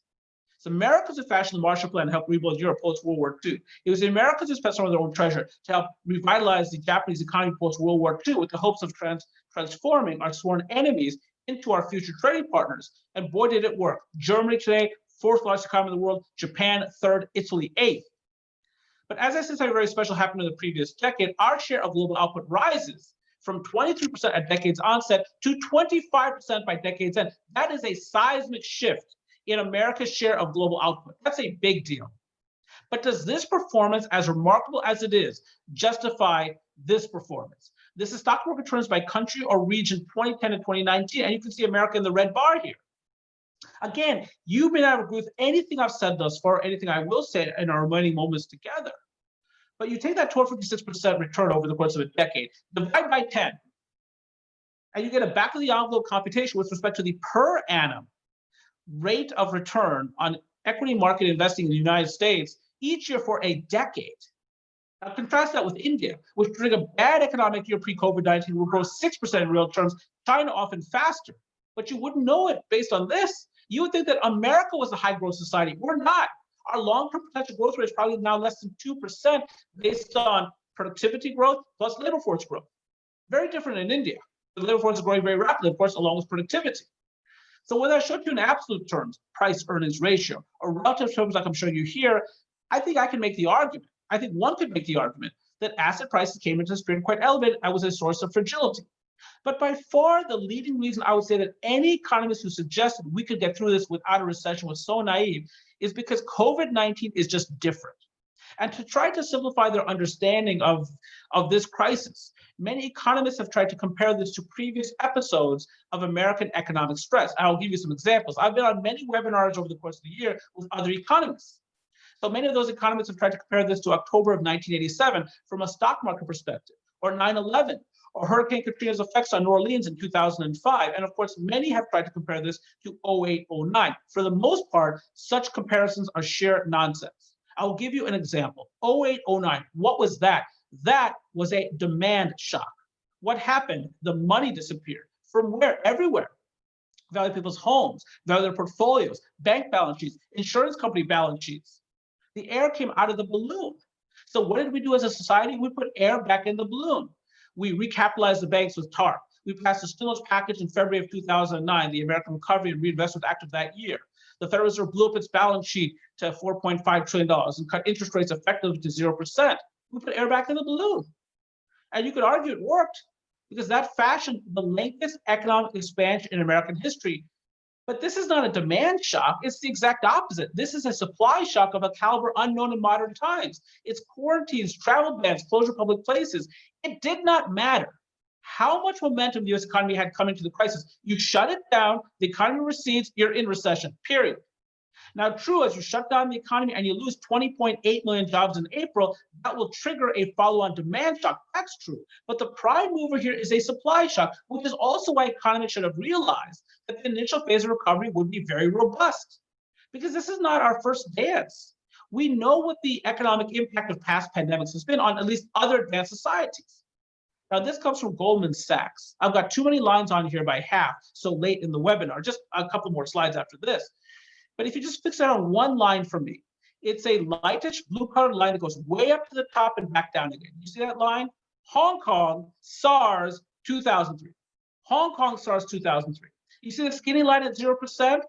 It's Americans who fashioned the Marshall Plan to help rebuild Europe post-World War II. It was the Americans who spent some of their own treasure to help revitalize the Japanese economy post-World War II with the hopes of transforming our sworn enemies into our future trading partners. And boy, did it work. Germany today, 4th largest economy in the world, Japan 3rd, Italy 8th. But as I said, something very special happened in the previous decade. Our share of global output rises from 23% at decade's onset to 25% by decade's end. That is a seismic shift in America's share of global output. That's a big deal. But does this performance, as remarkable as it is, justify this performance? This is stock market returns by country or region 2010 to 2019, and you can see America in the red bar here. Again, you may not agree with anything I've said thus far, anything I will say in our remaining moments together. But you take that 1256% return over the course of a decade, divide by 10, and you get a back of the envelope computation with respect to the per annum rate of return on equity market investing in the United States each year for a decade. Now contrast that with India, which during a bad economic year pre-COVID-19 will grow 6% in real terms, China often faster. But you wouldn't know it based on this. You would think that America was a high growth society. We're not. Our long-term potential growth rate is probably now less than 2% based on productivity growth plus labor force growth. Very different in India. The labor force is growing very rapidly, of course, along with productivity. So whether I showed you in absolute terms, price earnings ratio, or relative terms like I'm showing you here, I think I can make the argument. I think one could make the argument that asset prices came into this period quite elevated and was a source of fragility. But by far the leading reason I would say that any economist who suggested we could get through this without a recession was so naive is because COVID-19 is just different. And to try to simplify their understanding of this crisis, many economists have tried to compare this to previous episodes of American economic stress. I'll give you some examples. I've been on many webinars over the course of the year with other economists. So many of those economists have tried to compare this to October of 1987 from a stock market perspective, or 9/11, or Hurricane Katrina's effects on New Orleans in 2005. And of course, many have tried to compare this to 08-09. For the most part, such comparisons are sheer nonsense. I'll give you an example. 08-09, what was that? That was a demand shock. What happened? The money disappeared. From where? Everywhere. Value of people's homes, value of their portfolios, bank balance sheets, insurance company balance sheets. The air came out of the balloon. So what did we do as a society? We put air back in the balloon. We recapitalized the banks with TARP. We passed a stimulus package in February of 2009, the American Recovery and Reinvestment Act of that year. The Federal Reserve blew up its balance sheet to $4.5 trillion and cut interest rates effectively to 0%. We put air back in the balloon. And you could argue it worked because that fashioned the lengthiest economic expansion in American history. But this is not a demand shock. It's the exact opposite. This is a supply shock of a caliber unknown in modern times. It's quarantines, travel bans, closure of public places. It did not matter how much momentum the U.S. economy had coming to the crisis. You shut it down, the economy recedes, you're in recession, period. Now, true, as you shut down the economy and you lose 20.8 million jobs in April, that will trigger a follow-on demand shock. That's true. But the prime mover here is a supply shock, which is also why economists should have realized that the initial phase of recovery would be very robust. Because this is not our first dance. We know what the economic impact of past pandemics has been on at least other advanced societies. Now, this comes from Goldman Sachs. I've got too many lines on here by half so late in the webinar, just a couple more slides after this. But if you just fix it on one line for me, it's a lightish blue-colored line that goes way up to the top and back down again. You see that line? Hong Kong, SARS, 2003. Hong Kong, SARS, 2003. You see the skinny line at 0%?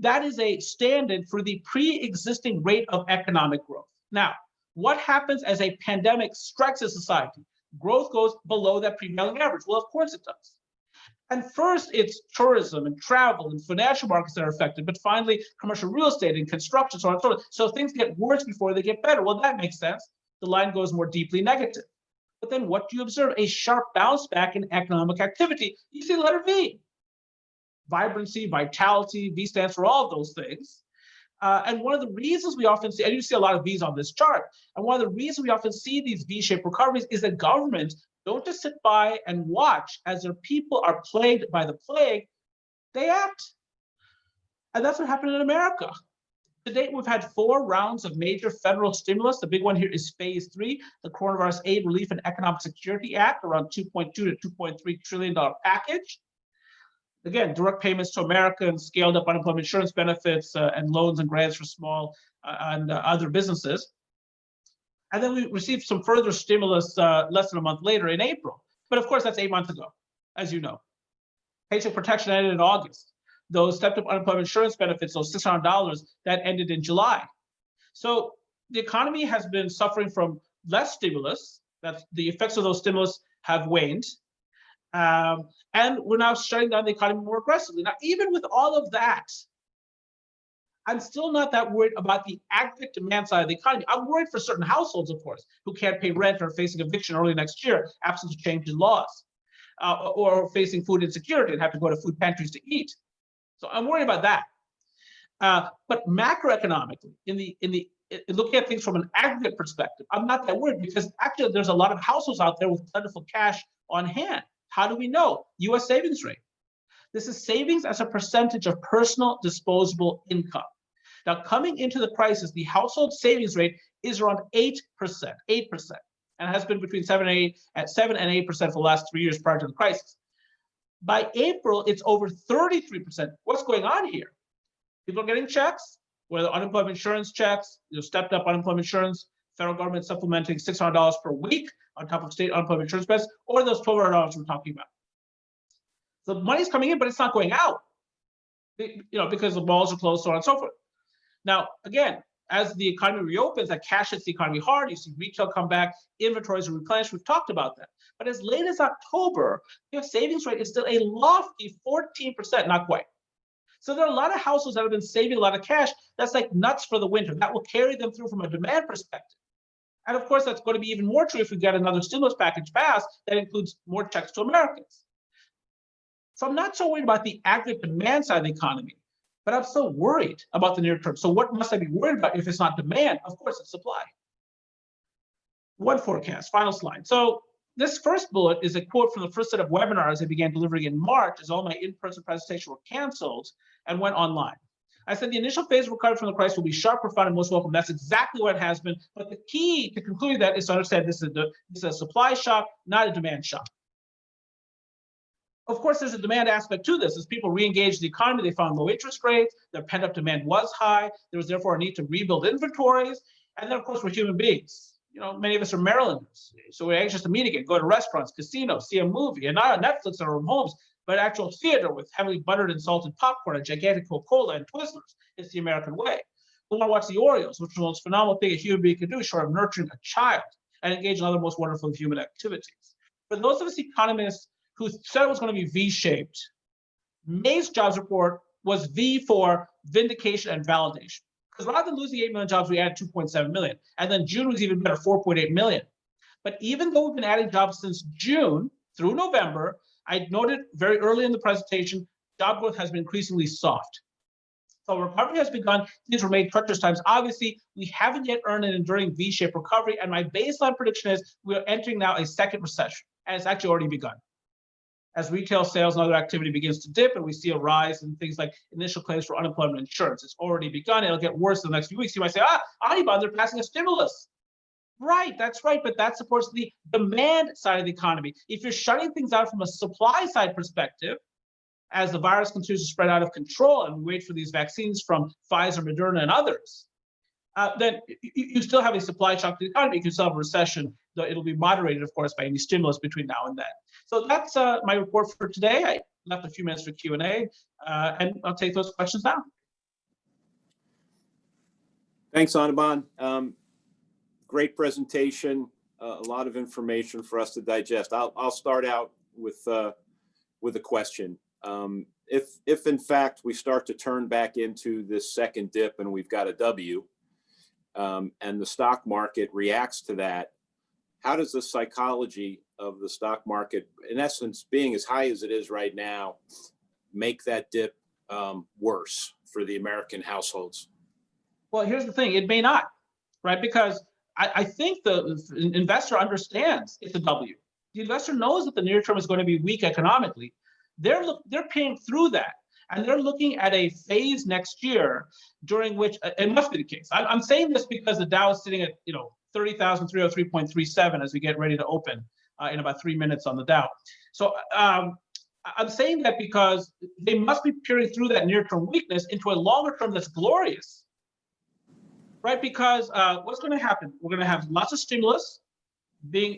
That is a stand-in for the pre-existing rate of economic growth. Now, what happens as a pandemic strikes a society? Growth goes below that prevailing average. Well, of course it does. And first, it's tourism and travel and financial markets that are affected, but finally, commercial real estate and construction, so on and so on. So things get worse before they get better. Well, that makes sense. The line goes more deeply negative. But then what do you observe? A sharp bounce back in economic activity. You see the letter V. Vibrancy, vitality, V stands for all of those things. And one of the reasons we often see, and you see a lot of V's on this chart, and one of the reasons we often see these V-shaped recoveries is that governments don't just sit by and watch as their people are plagued by the plague, they act. And that's what happened in America. To date, we've had 4 rounds of major federal stimulus. The big one here is phase 3, the Coronavirus Aid, Relief, and Economic Security Act, around $2.2 to $2.3 trillion package. Again, direct payments to Americans, scaled up unemployment insurance benefits, and loans and grants for small and other businesses. And then we received some further stimulus less than a month later in April. But of course, that's 8 months ago, as you know. Paycheck protection ended in August. Those stepped up unemployment insurance benefits, those $600, that ended in July. So the economy has been suffering from less stimulus. That's the effects of those stimulus have waned. And we're now shutting down the economy more aggressively. Now, even with all of that, I'm still not that worried about the aggregate demand side of the economy. I'm worried for certain households, of course, who can't pay rent or facing eviction early next year, absent a change in laws, or facing food insecurity and have to go to food pantries to eat. So I'm worried about that. But macroeconomically, looking at things from an aggregate perspective, I'm not that worried because actually there's a lot of households out there with plentiful cash on hand. How do we know? U.S. savings rate. This is savings as a percentage of personal disposable income. Now, coming into the crisis, the household savings rate is around 8%, and has been between 7 and 8% for the last 3 years prior to the crisis. By April, it's over 33%. What's going on here? People are getting checks, whether unemployment insurance checks, stepped up unemployment insurance, federal government supplementing $600 per week on top of state unemployment insurance benefits, or those $1,200 we're talking about. So money's coming in, but it's not going out, because the malls are closed, so on and so forth. Now, again, as the economy reopens, that cash hits the economy hard. You see retail come back, inventories are replenished. We've talked about that. But as late as October, the savings rate is still a lofty 14%, not quite. So there are a lot of households that have been saving a lot of cash. That's like nuts for the winter. That will carry them through from a demand perspective. And of course, that's going to be even more true if we get another stimulus package passed that includes more checks to Americans. So I'm not so worried about the aggregate demand side of the economy, but I'm still worried about the near term. So what must I be worried about if it's not demand? Of course, it's supply. One forecast, final slide. So this first bullet is a quote from the first set of webinars I began delivering in March as all my in-person presentations were canceled and went online. I said the initial phase of recovery from the crisis will be sharp, profound, and most welcome. That's exactly what it has been. But the key to concluding that is to understand this is a supply shock, not a demand shock. Of course, there's a demand aspect to this. As people re-engaged the economy, they found low interest rates, their pent-up demand was high, there was therefore a need to rebuild inventories. And then, of course, we're human beings. Many of us are Marylanders, so we're anxious to meet again, go to restaurants, casinos, see a movie, and not on Netflix or our homes, but actual theater with heavily buttered and salted popcorn and gigantic Coca-Cola and Twizzlers. It's the American way. We want to watch the Orioles, which is the most phenomenal thing a human being can do, short of nurturing a child, and engage in other most wonderful human activities. For those of us economists who said it was going to be V-shaped, May's jobs report was V for vindication and validation. Because rather than losing 8 million jobs, we added 2.7 million. And then June was even better, 4.8 million. But even though we've been adding jobs since June through November, I noted very early in the presentation, job growth has been increasingly soft. So recovery has begun. These were made treacherous times. Obviously, we haven't yet earned an enduring V-shaped recovery. And my baseline prediction is we're entering now a second recession, and it's actually already begun. As retail sales and other activity begins to dip, and we see a rise in things like initial claims for unemployment insurance, it's already begun. It'll get worse in the next few weeks. You might say, Anirban, they're passing a stimulus. Right, that's right, but that supports the demand side of the economy. If you're shutting things out from a supply side perspective, as the virus continues to spread out of control and we wait for these vaccines from Pfizer, Moderna, and others, then you still have a supply shock to the economy. You can still have a recession, though it'll be moderated, of course, by any stimulus between now and then. So that's my report for today. I left a few minutes for Q&A, and I'll take those questions now. Thanks, Anirban. Great presentation, a lot of information for us to digest. I'll start out with a question. If in fact we start to turn back into this second dip and we've got a W, and the stock market reacts to that, how does the psychology of the stock market, in essence, being as high as it is right now, make that dip worse for the American households? Well, here's the thing, it may not, right? Because I think the investor understands it's a W. The investor knows that the near term is going to be weak economically. They're paying through that, and they're looking at a phase next year during which it must be the case. I'm saying this because the Dow is sitting at 30,303.37 as we get ready to open in about 3 minutes on the Dow. So I'm saying that because they must be peering through that near-term weakness into a longer term that's glorious. Right, because what's going to happen? We're going to have lots of stimulus being,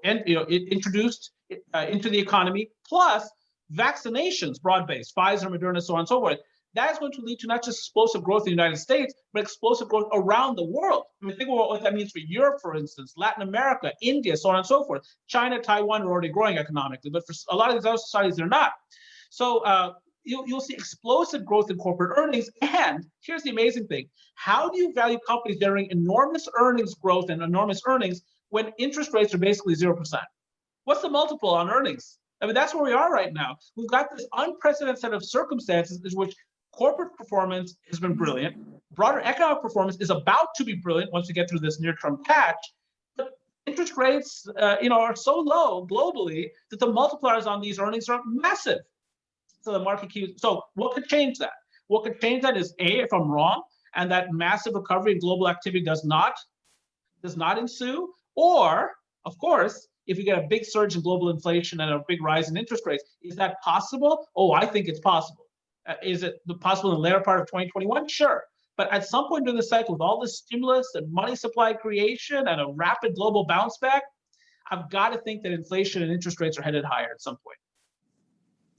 introduced into the economy, plus vaccinations, broad-based, Pfizer, Moderna, so on and so forth. That is going to lead to not just explosive growth in the United States, but explosive growth around the world. I mean, think about what that means for Europe, for instance, Latin America, India, so on and so forth. China, Taiwan are already growing economically, but for a lot of these other societies, they're not. So you'll see explosive growth in corporate earnings. And here's the amazing thing. How do you value companies generating enormous earnings growth and enormous earnings when interest rates are basically 0%? What's the multiple on earnings? I mean, that's where we are right now. We've got this unprecedented set of circumstances in which corporate performance has been brilliant. Broader economic performance is about to be brilliant once we get through this near-term patch. But interest rates, are so low globally that the multipliers on these earnings are massive. So the market keeps. So what could change that? What could change that is A, if I'm wrong, and that massive recovery in global activity does not ensue, or of course, if you get a big surge in global inflation and a big rise in interest rates, is that possible? Oh, I think it's possible. Is it possible in the later part of 2021? Sure. But at some point during the cycle, with all this stimulus and money supply creation and a rapid global bounce back, I've got to think that inflation and interest rates are headed higher at some point.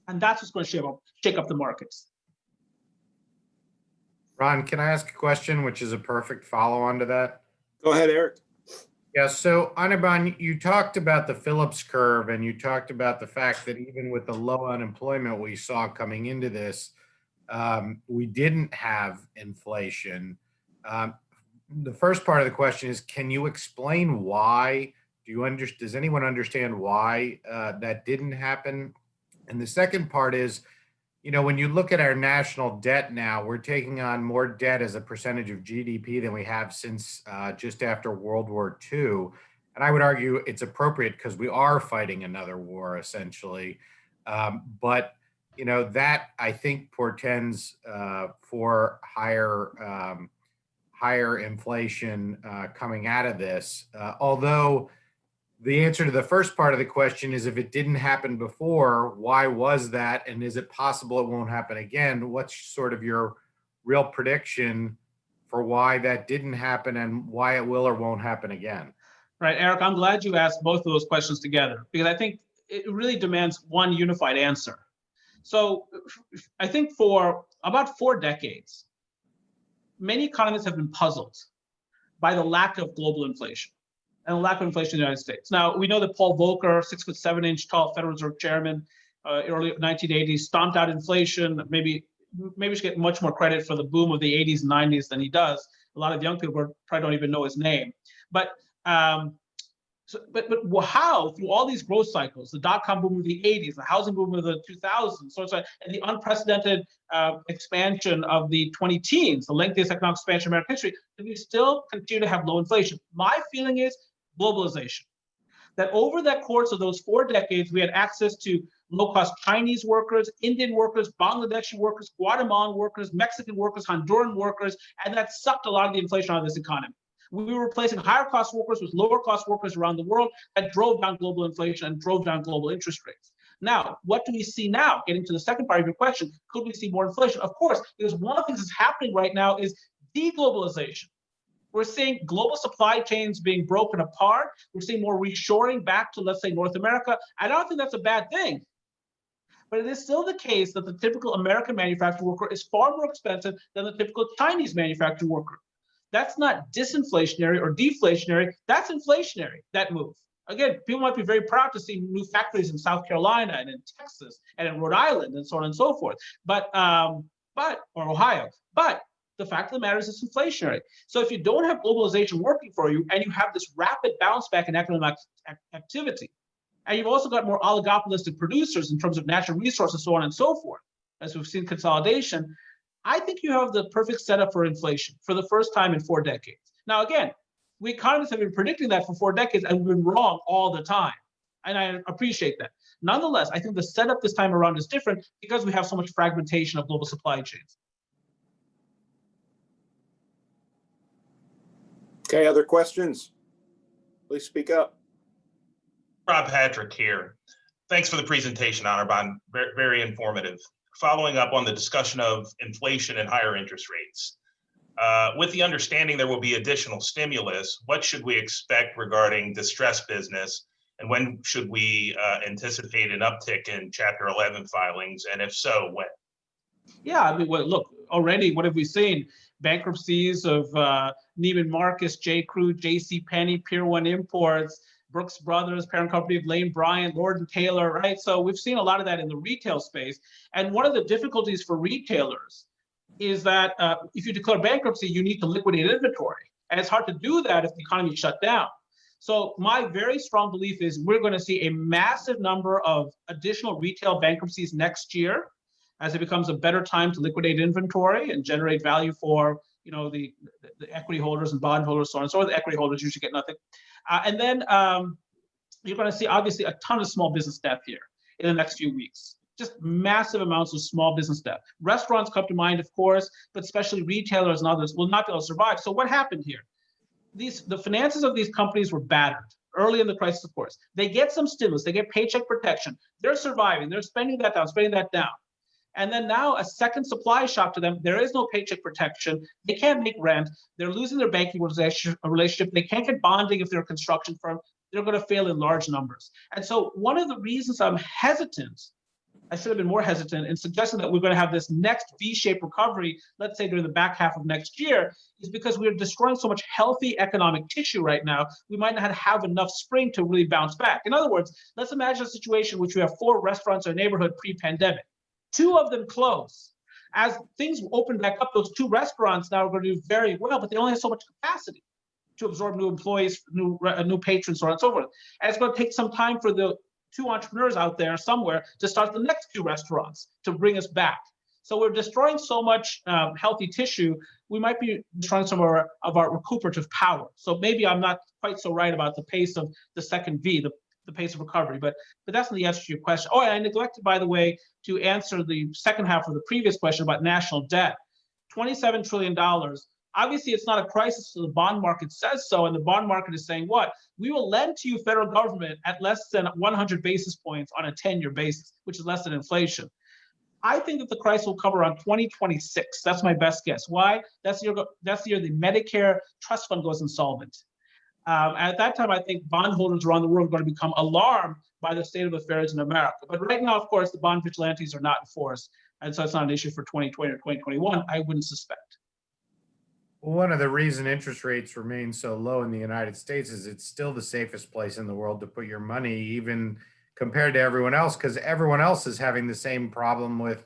And that's what's going to shake up the markets. Ron, can I ask a question, which is a perfect follow-on to that? Go ahead, Eric. Yeah, so Anirban, you talked about the Phillips curve, and you talked about the fact that even with the low unemployment we saw coming into this, we didn't have inflation. The first part of the question is, can you explain why? Does anyone understand why that didn't happen? And the second part is, when you look at our national debt now, we're taking on more debt as a percentage of GDP than we have since just after World War II. And I would argue it's appropriate because we are fighting another war, essentially. But that I think portends for higher inflation coming out of this. Although the answer to the first part of the question is, if it didn't happen before, why was that? And is it possible it won't happen again? What's sort of your real prediction for why that didn't happen and why it will or won't happen again? Right, Eric, I'm glad you asked both of those questions together, because I think it really demands one unified answer. So I think for about 4 decades, many economists have been puzzled by the lack of global inflation and the lack of inflation in the United States. Now, we know that Paul Volcker, 6'7" tall Federal Reserve chairman, early 1980s, stomped out inflation. Maybe we should get much more credit for the boom of the 80s and 90s than he does. A lot of young people probably don't even know his name. But So, but how through all these growth cycles, the dot-com boom of the 80s, the housing boom of the 2000s, and the unprecedented expansion of the 2010s, the lengthiest economic expansion in American history, do we still continue to have low inflation? My feeling is globalization. That over that course of those 4 decades, we had access to low-cost Chinese workers, Indian workers, Bangladeshi workers, Guatemalan workers, Mexican workers, Honduran workers, and that sucked a lot of the inflation out of this economy. We were replacing higher cost workers with lower cost workers around the world that drove down global inflation and drove down global interest rates. Now, what do we see now? Getting to the second part of your question, could we see more inflation? Of course, because one of the things that's happening right now is deglobalization. We're seeing global supply chains being broken apart. We're seeing more reshoring back to, let's say, North America. I don't think that's a bad thing. But it is still the case that the typical American manufacturing worker is far more expensive than the typical Chinese manufacturing worker. That's not disinflationary or deflationary, that's inflationary, that move. Again, people might be very proud to see new factories in South Carolina and in Texas and in Rhode Island and so on and so forth, or Ohio. But the fact of the matter is it's inflationary. So if you don't have globalization working for you and you have this rapid bounce back in economic activity, and you've also got more oligopolistic producers in terms of natural resources, so on and so forth, as we've seen consolidation, I think you have the perfect setup for inflation for the first time in 4 decades. Now, again, we economists have been predicting that for 4 decades and we've been wrong all the time. And I appreciate that. Nonetheless, I think the setup this time around is different because we have so much fragmentation of global supply chains. Okay, other questions? Please speak up. Rob Patrick here. Thanks for the presentation, Anirban. Very, very informative. Following up on the discussion of inflation and higher interest rates. With the understanding there will be additional stimulus, what should we expect regarding distressed business? And when should we anticipate an uptick in Chapter 11 filings? And if so, when? Yeah, I mean, well, look, already what have we seen? Bankruptcies of Neiman Marcus, J. Crew, J.C. Penney, Pier 1 Imports, Brooks Brothers, parent company of Lane Bryant, Lord & Taylor, right? So we've seen a lot of that in the retail space. And one of the difficulties for retailers is that if you declare bankruptcy, you need to liquidate inventory. And it's hard to do that if the economy shut down. So my very strong belief is we're going to see a massive number of additional retail bankruptcies next year as it becomes a better time to liquidate inventory and generate value for the equity holders and bond holders, so on and so forth. The equity holders usually get nothing. And then you're going to see obviously a ton of small business debt here in the next few weeks. Just massive amounts of small business debt. Restaurants come to mind, of course, but especially retailers and others will not be able to survive. So what happened here? The finances of these companies were battered early in the crisis, of course. They get some stimulus, they get paycheck protection. They're surviving, they're spending that down. And then now a second supply shock to them. There is no paycheck protection. They can't make rent. They're losing their banking relationship. They can't get bonding if they're a construction firm. They're going to fail in large numbers. And so one of the reasons I'm hesitant, I should have been more hesitant in suggesting that we're going to have this next V-shaped recovery, let's say during the back half of next year, is because we're destroying so much healthy economic tissue right now, we might not have enough spring to really bounce back. In other words, let's imagine a situation in which we have 4 restaurants in a neighborhood pre-pandemic. 2 of them close. As things open back up, those 2 restaurants now are going to do very well, but they only have so much capacity to absorb new employees, new patrons, so on and so forth. And it's going to take some time for the 2 entrepreneurs out there somewhere to start the next 2 restaurants to bring us back. So we're destroying so much healthy tissue, we might be destroying some of our recuperative power. So maybe I'm not quite so right about the pace of the second V, the pace of recovery, but that's not the answer to your question. Oh, and I neglected, by the way, to answer the second half of the previous question about national debt. $27 trillion. Obviously, it's not a crisis, so the bond market says so, and the bond market is saying what? We will lend to you, federal government, at less than 100 basis points on a 10-year basis, which is less than inflation. I think that the crisis will come around 2026. That's my best guess. Why? That's the year the Medicare trust fund goes insolvent. At that time, I think bondholders around the world are going to become alarmed by the state of affairs in America. But right now, of course, the bond vigilantes are not in force. And so it's not an issue for 2020 or 2021, I wouldn't suspect. One of the reasons interest rates remain so low in the United States is it's still the safest place in the world to put your money, even compared to everyone else, because everyone else is having the same problem with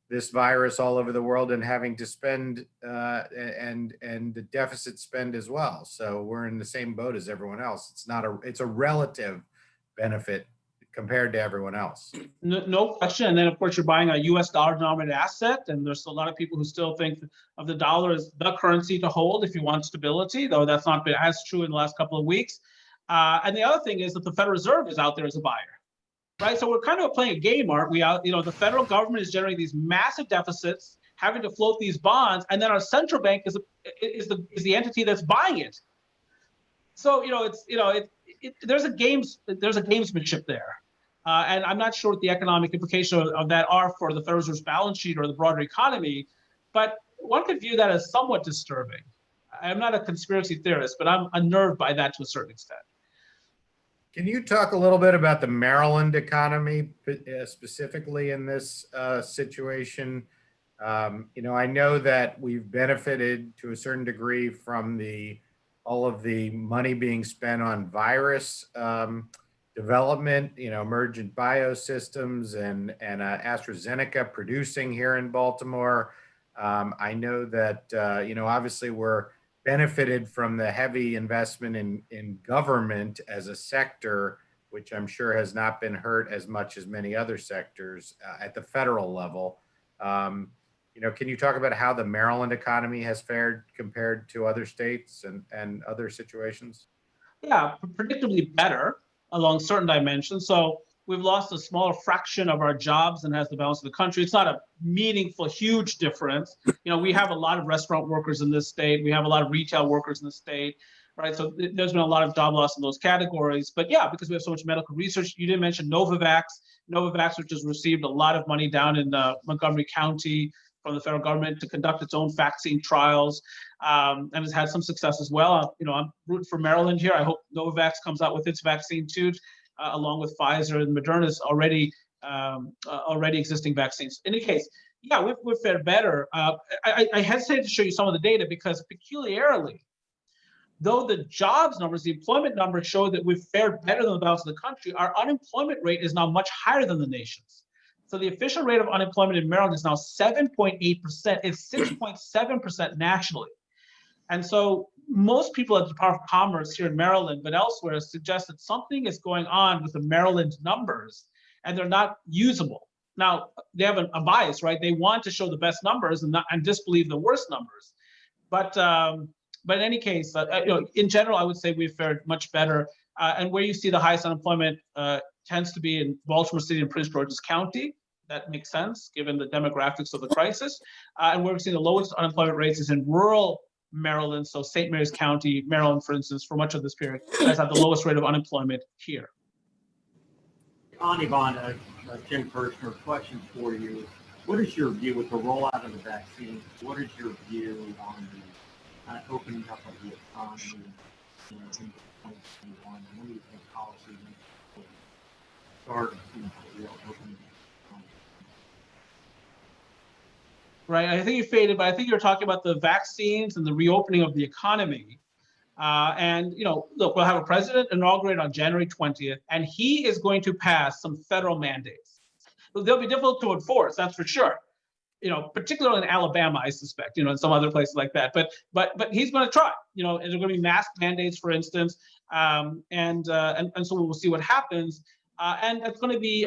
this virus all over the world and having to spend and the deficit spend as well. So we're in the same boat as everyone else. It's a relative benefit compared to everyone else. No question. And then of course you're buying a US dollar denominated asset. And there's a lot of people who still think of the dollar as the currency to hold if you want stability, though that's not been as true in the last couple of weeks. And the other thing is that the Federal Reserve is out there as a buyer. Right, so we're kind of playing a game, aren't we? The federal government is generating these massive deficits, having to float these bonds, and then our central bank is the entity that's buying it. So there's a gamesmanship there, and I'm not sure what the economic implications of that are for the Federal Reserve's balance sheet or the broader economy, but one could view that as somewhat disturbing. I'm not a conspiracy theorist, but I'm unnerved by that to a certain extent. Can you talk a little bit about the Maryland economy, specifically in this situation? I know that we've benefited to a certain degree from all of the money being spent on virus development, emergent biosystems and AstraZeneca producing here in Baltimore. I know that, obviously we're benefited from the heavy investment in government as a sector, which I'm sure has not been hurt as much as many other sectors at the federal level. Can you talk about how the Maryland economy has fared compared to other states and other situations? Yeah, predictably better along certain dimensions. So we've lost a smaller fraction of our jobs and has the balance of the country. It's not a meaningful, huge difference. We have a lot of restaurant workers in this state. We have a lot of retail workers in the state, right? So there's been a lot of job loss in those categories. But yeah, because we have so much medical research, you didn't mention Novavax, which has received a lot of money down in Montgomery County from the federal government to conduct its own vaccine trials, and has had some success as well. I'm rooting for Maryland here. I hope Novavax comes out with its vaccine too, along with Pfizer and Moderna's already existing vaccines. In any case, yeah, we've fared better. I hesitate to show you some of the data because peculiarly, though the jobs numbers, the employment numbers show that we've fared better than the balance of the country, our unemployment rate is now much higher than the nation's. So the official rate of unemployment in Maryland is now 7.8%. It's 6.7% nationally. And so most people at the Department of Commerce here in Maryland, but elsewhere, suggest that something is going on with the Maryland numbers and they're not usable. Now, they have a bias, right? They want to show the best numbers and disbelieve the worst numbers. But in any case, in general, I would say we've fared much better. And where you see the highest unemployment tends to be in Baltimore City and Prince George's County. That makes sense given the demographics of the crisis. And where we've seen the lowest unemployment rates is in rural Maryland. So St. Mary's County, Maryland, for instance, for much of this period, has had the lowest rate of unemployment here. Anirban, Jim Kirshner, question for you. What is your view with the rollout of the vaccine? What is your view on the opening up of the economy in 2021? And when do you think policy will start real opening? Right, I think you faded, but I think you're talking about the vaccines and the reopening of the economy. Look, we'll have a president inaugurated on January 20th, and he is going to pass some federal mandates. They'll be difficult to enforce, that's for sure. Particularly in Alabama, I suspect, and some other places like that. But he's going to try. And there's going to be mask mandates, for instance, and so we'll see what happens. And it's going to be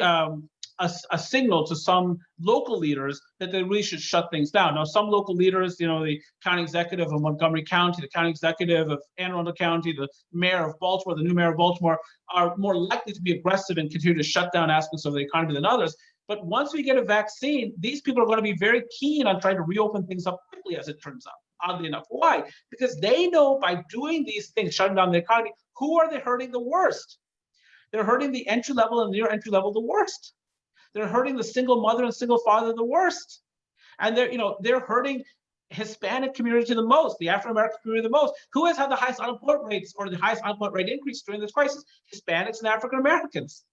a signal to some local leaders that they really should shut things down. Now, some local leaders, the county executive of Montgomery County, the county executive of Anne Arundel County, the mayor of Baltimore, the new mayor of Baltimore, are more likely to be aggressive and continue to shut down aspects of the economy than others. But once we get a vaccine, these people are going to be very keen on trying to reopen things up quickly, as it turns out, oddly enough. Why? Because they know by doing these things, shutting down the economy, who are they hurting the worst? They're hurting the entry level and near entry level the worst. They're hurting the single mother and single father the worst. And they're hurting Hispanic community the most, the African-American community the most. Who has had the highest unemployment rates or the highest unemployment rate increase during this crisis? Hispanics and African-Americans.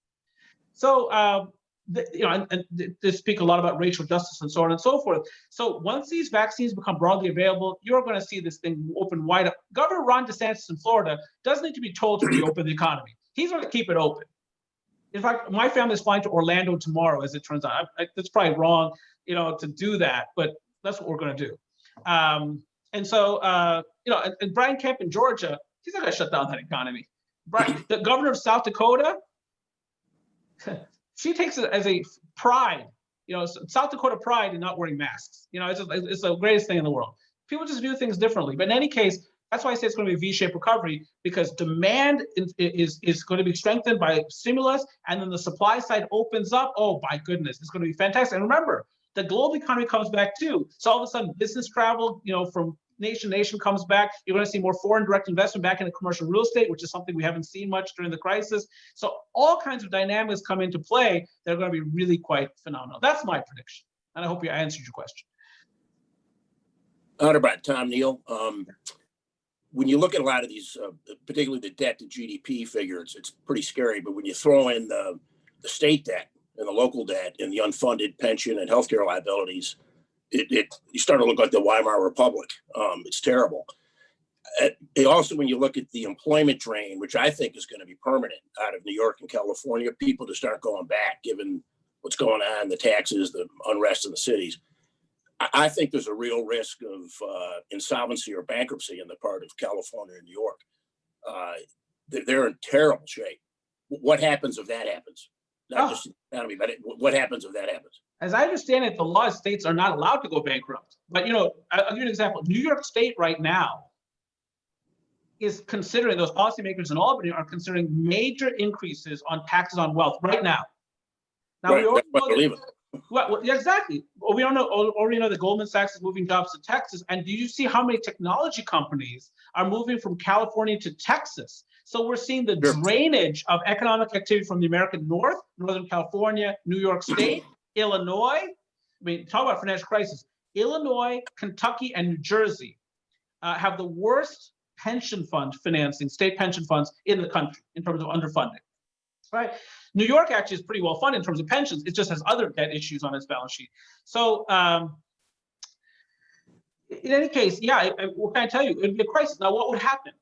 So, they speak a lot about racial justice and so on and so forth. So once these vaccines become broadly available, you're going to see this thing open wide up. Governor Ron DeSantis in Florida doesn't need to be told to reopen the economy. He's going to keep it open. In fact, my family is flying to Orlando tomorrow, as it turns out. That's probably wrong. to do that, but that's what we're going to do. And so, and Brian Kemp in Georgia, he's not going to shut down that economy. The governor of South Dakota, she takes it as a pride, South Dakota pride in not wearing masks. It's the greatest thing in the world. People just do things differently. But in any case, that's why I say it's going to be a V-shaped recovery, because demand is going to be strengthened by stimulus, and then the supply side opens up. Oh, my goodness, it's going to be fantastic. And remember, the global economy comes back too. So all of a sudden, business travel, from nation to nation comes back. You're going to see more foreign direct investment back into commercial real estate, which is something we haven't seen much during the crisis. So all kinds of dynamics come into play that are going to be really quite phenomenal. That's my prediction. And I hope I answered your question. Anirban, Tom Neal. When you look at a lot of these, particularly the debt to GDP figures, it's pretty scary. But when you throw in the state debt and the local debt and the unfunded pension and healthcare liabilities, you start to look like the Weimar Republic. It's terrible. Also, when you look at the employment drain, which I think is going to be permanent out of New York and California, people to start going back, given what's going on, the taxes, the unrest in the cities. I think there's a real risk of insolvency or bankruptcy in the part of California and New York. They're in terrible shape. What happens if that happens? Not just the economy, but what happens if that happens? As I understand it, the law states are not allowed to go bankrupt. But I'll give you an example. New York State right now is considering, those policymakers in Albany are considering major increases on taxes on wealth right now. Now we already know that. Well, yeah, exactly. Well, we already know that Goldman Sachs is moving jobs to Texas. And do you see how many technology companies are moving from California to Texas? So we're seeing the drainage of economic activity from the American North, Northern California, New York State, Illinois. I mean, talk about financial crisis. Illinois, Kentucky, and New Jersey have the worst pension fund financing, state pension funds in the country in terms of underfunding. Right? New York actually is pretty well funded in terms of pensions. It just has other debt issues on its balance sheet. So in any case, what can I tell you? It would be a crisis. Now, what would happen?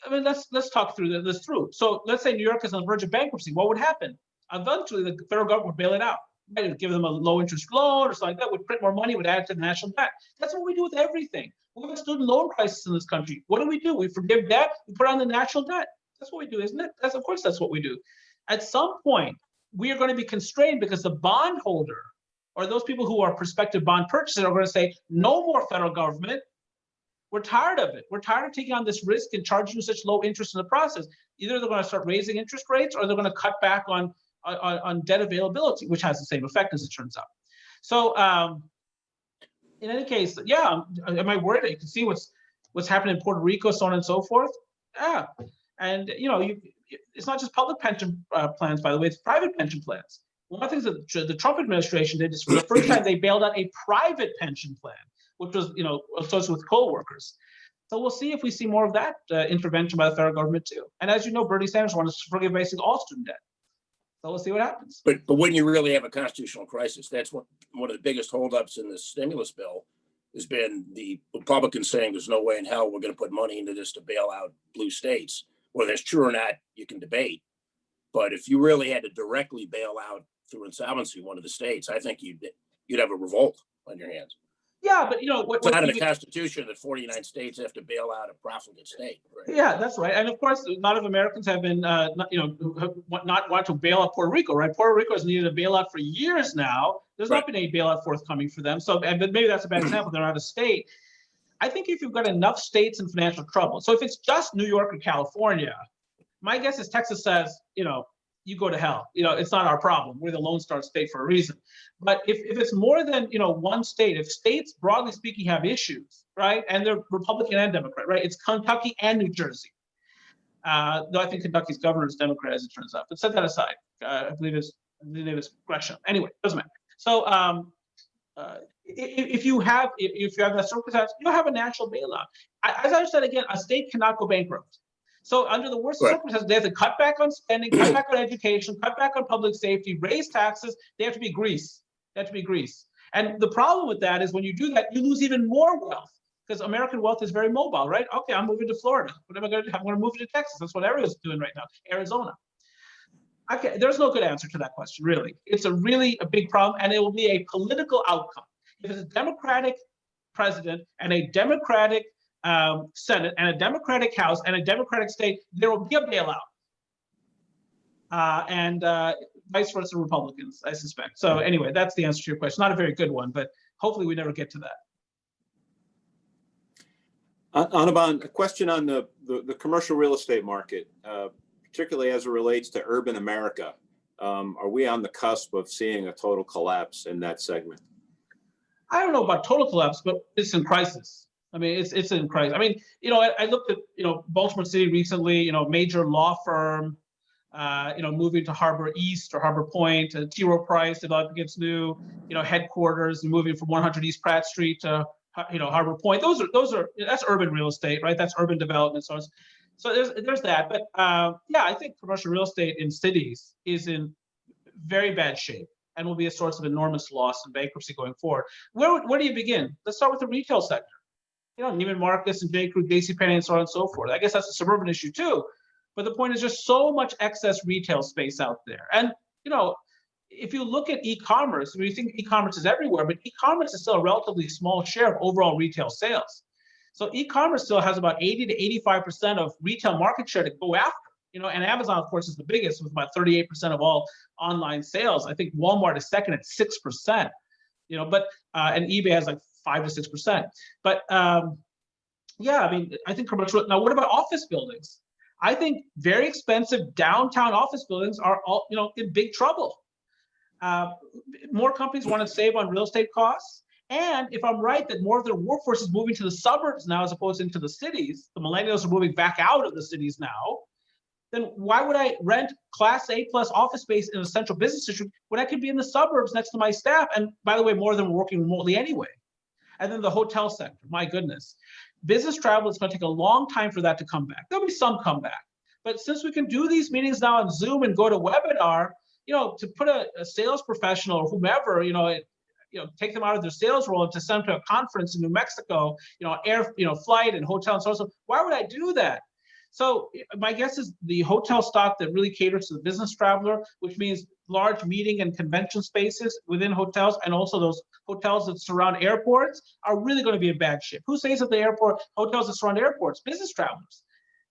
I mean, let's talk through this through. So let's say New York is on the verge of bankruptcy. What would happen? Eventually, the federal government would bail it out. Right? It would give them a low interest loan or something like that, would print more money, would add it to the national debt. That's what we do with everything. We have a student loan crisis in this country. What do? We forgive debt, we put on the national debt. That's what we do, isn't it? Of course, that's what we do. At some point, we are going to be constrained because the bondholder or those people who are prospective bond purchasers are going to say, no more federal government. We're tired of it. We're tired of taking on this risk and charging you such low interest in the process. Either they're going to start raising interest rates or they're going to cut back on debt availability, which has the same effect as it turns out. So in any case, am I worried? You can see what's happening in Puerto Rico, so on and so forth. Yeah. And it's not just public pension plans, by the way, it's private pension plans. One of the things that the Trump administration did is for the first time they bailed out a private pension plan, which was associated with coal workers. So we'll see if we see more of that intervention by the federal government too. And as you know, Bernie Sanders wants to forgive basically all student debt. So we'll see what happens. But when you really have a constitutional crisis, that's one of the biggest holdups in the stimulus bill has been the Republicans saying there's no way in hell we're going to put money into this to bail out blue states. Whether that's true or not, you can debate. But if you really had to directly bail out through insolvency one of the states, I think you'd have a revolt on your hands. Yeah, but it's not in the Constitution that 49 states have to bail out a profligate state. Right? Yeah, that's right. And of course, a lot of Americans have been, not want to bail out Puerto Rico, right? Puerto Rico has needed a bailout for years now. There's not been any bailout forthcoming for them. So, but maybe that's a bad example. They're not a state. I think if you've got enough states in financial trouble, so if it's just New York or California, my guess is Texas says, you go to hell. It's not our problem. We're the Lone Star state for a reason. But if it's more than one state, if states broadly speaking have issues, right, and they're Republican and Democrat, right, it's Kentucky and New Jersey. Though I think Kentucky's governor is Democrat, as it turns out. But set that aside. I believe it's Gresham. Anyway, doesn't matter. So if you have that circumstance, you'll have a national bailout. As I said again, a state cannot go bankrupt. So under the worst circumstances, they have to cut back on spending, cut back on education, cut back on public safety, raise taxes. They have to be Greece. And the problem with that is when you do that, you lose even more wealth because American wealth is very mobile, right? Okay, I'm moving to Florida. What am I going to do? I'm going to move to Texas. That's what everyone's doing right now. Arizona. There's no good answer to that question, really. It's a big problem, and it will be a political outcome. If it's a Democratic president and a Democratic Senate and a Democratic House and a Democratic state, there will be a bailout. And vice versa Republicans, I suspect. So anyway, that's the answer to your question. Not a very good one, but hopefully we never get to that. Anirban, a question on the commercial real estate market, particularly as it relates to urban America. Are we on the cusp of seeing a total collapse in that segment? I don't know about total collapse, but it's in crisis. I mean, it's in crisis. I mean, I looked at, Baltimore City recently, major law firm, moving to Harbor East or Harbor Point, T. Rowe Price developing its new, headquarters and moving from 100 East Pratt Street to, Harbor Point. That's urban real estate, right? That's urban development. So there's that. But yeah, I think commercial real estate in cities is in very bad shape and will be a source of enormous loss and bankruptcy going forward. Where do you begin? Let's start with the retail sector. Neiman Marcus and J. Crew, JCPenney, and so on and so forth. I guess that's a suburban issue too. But the point is just so much excess retail space out there. And, if you look at e-commerce, you think e-commerce is everywhere, but e-commerce is still a relatively small share of overall retail sales. So e-commerce still has about 80 to 85% of retail market share to go after. And Amazon, of course, is the biggest with about 38% of all online sales. I think Walmart is second at 6%. But and eBay has like 5 to 6%. But yeah, I mean, I think commercial. Now, what about office buildings? I think very expensive downtown office buildings are all, in big trouble. More companies want to save on real estate costs. And if I'm right that more of their workforce is moving to the suburbs now as opposed to into the cities, the millennials are moving back out of the cities now, then why would I rent Class A plus office space in a central business district when I could be in the suburbs next to my staff? And by the way, more of them are working remotely anyway. And then the hotel sector, my goodness. Business travel is going to take a long time for that to come back. There'll be some comeback. But since we can do these meetings now on Zoom and go to webinar, to put a sales professional or whomever, take them out of their sales role and to send them to a conference in New Mexico, flight and hotel and so on. So why would I do that? So my guess is the hotel stock that really caters to the business traveler, which means large meeting and convention spaces within hotels, and also those hotels that surround airports are really going to be in bad shape. Who stays at the airport? Hotels that surround airports, business travelers.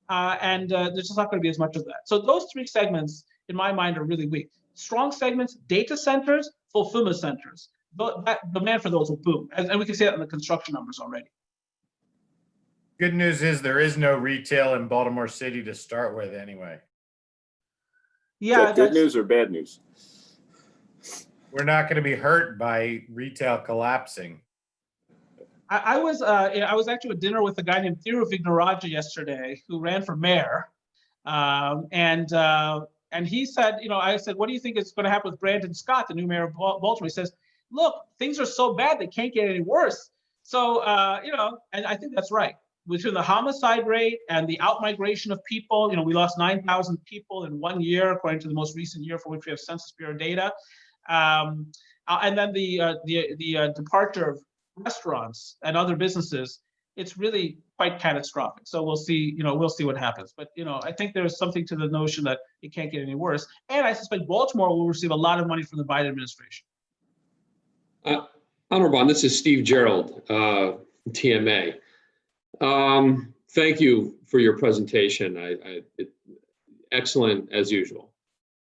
And there's just not going to be as much of that. So those three segments, in my mind, are really weak. Strong segments, data centers, fulfillment centers. That demand for those will boom. And we can see that in the construction numbers already. Good news is there is no retail in Baltimore City to start with anyway. Yeah. Good news or bad news? We're not going to be hurt by retail collapsing. I was actually at dinner with a guy named Thiru Vignarajah yesterday who ran for mayor. And he said, I said, what do you think is going to happen with Brandon Scott, the new mayor of Baltimore? He says, look, things are so bad, they can't get any worse. So, and I think that's right. Between the homicide rate and the outmigration of people, we lost 9,000 people in 1 year, according to the most recent year for which we have Census Bureau data. And then the departure of restaurants and other businesses, it's really quite catastrophic. So we'll see, we'll see what happens. But, I think there's something to the notion that it can't get any worse. And I suspect Baltimore will receive a lot of money from the Biden administration. Anirban, this is Steve Gerald, TMA. Thank you for your presentation. Excellent as usual.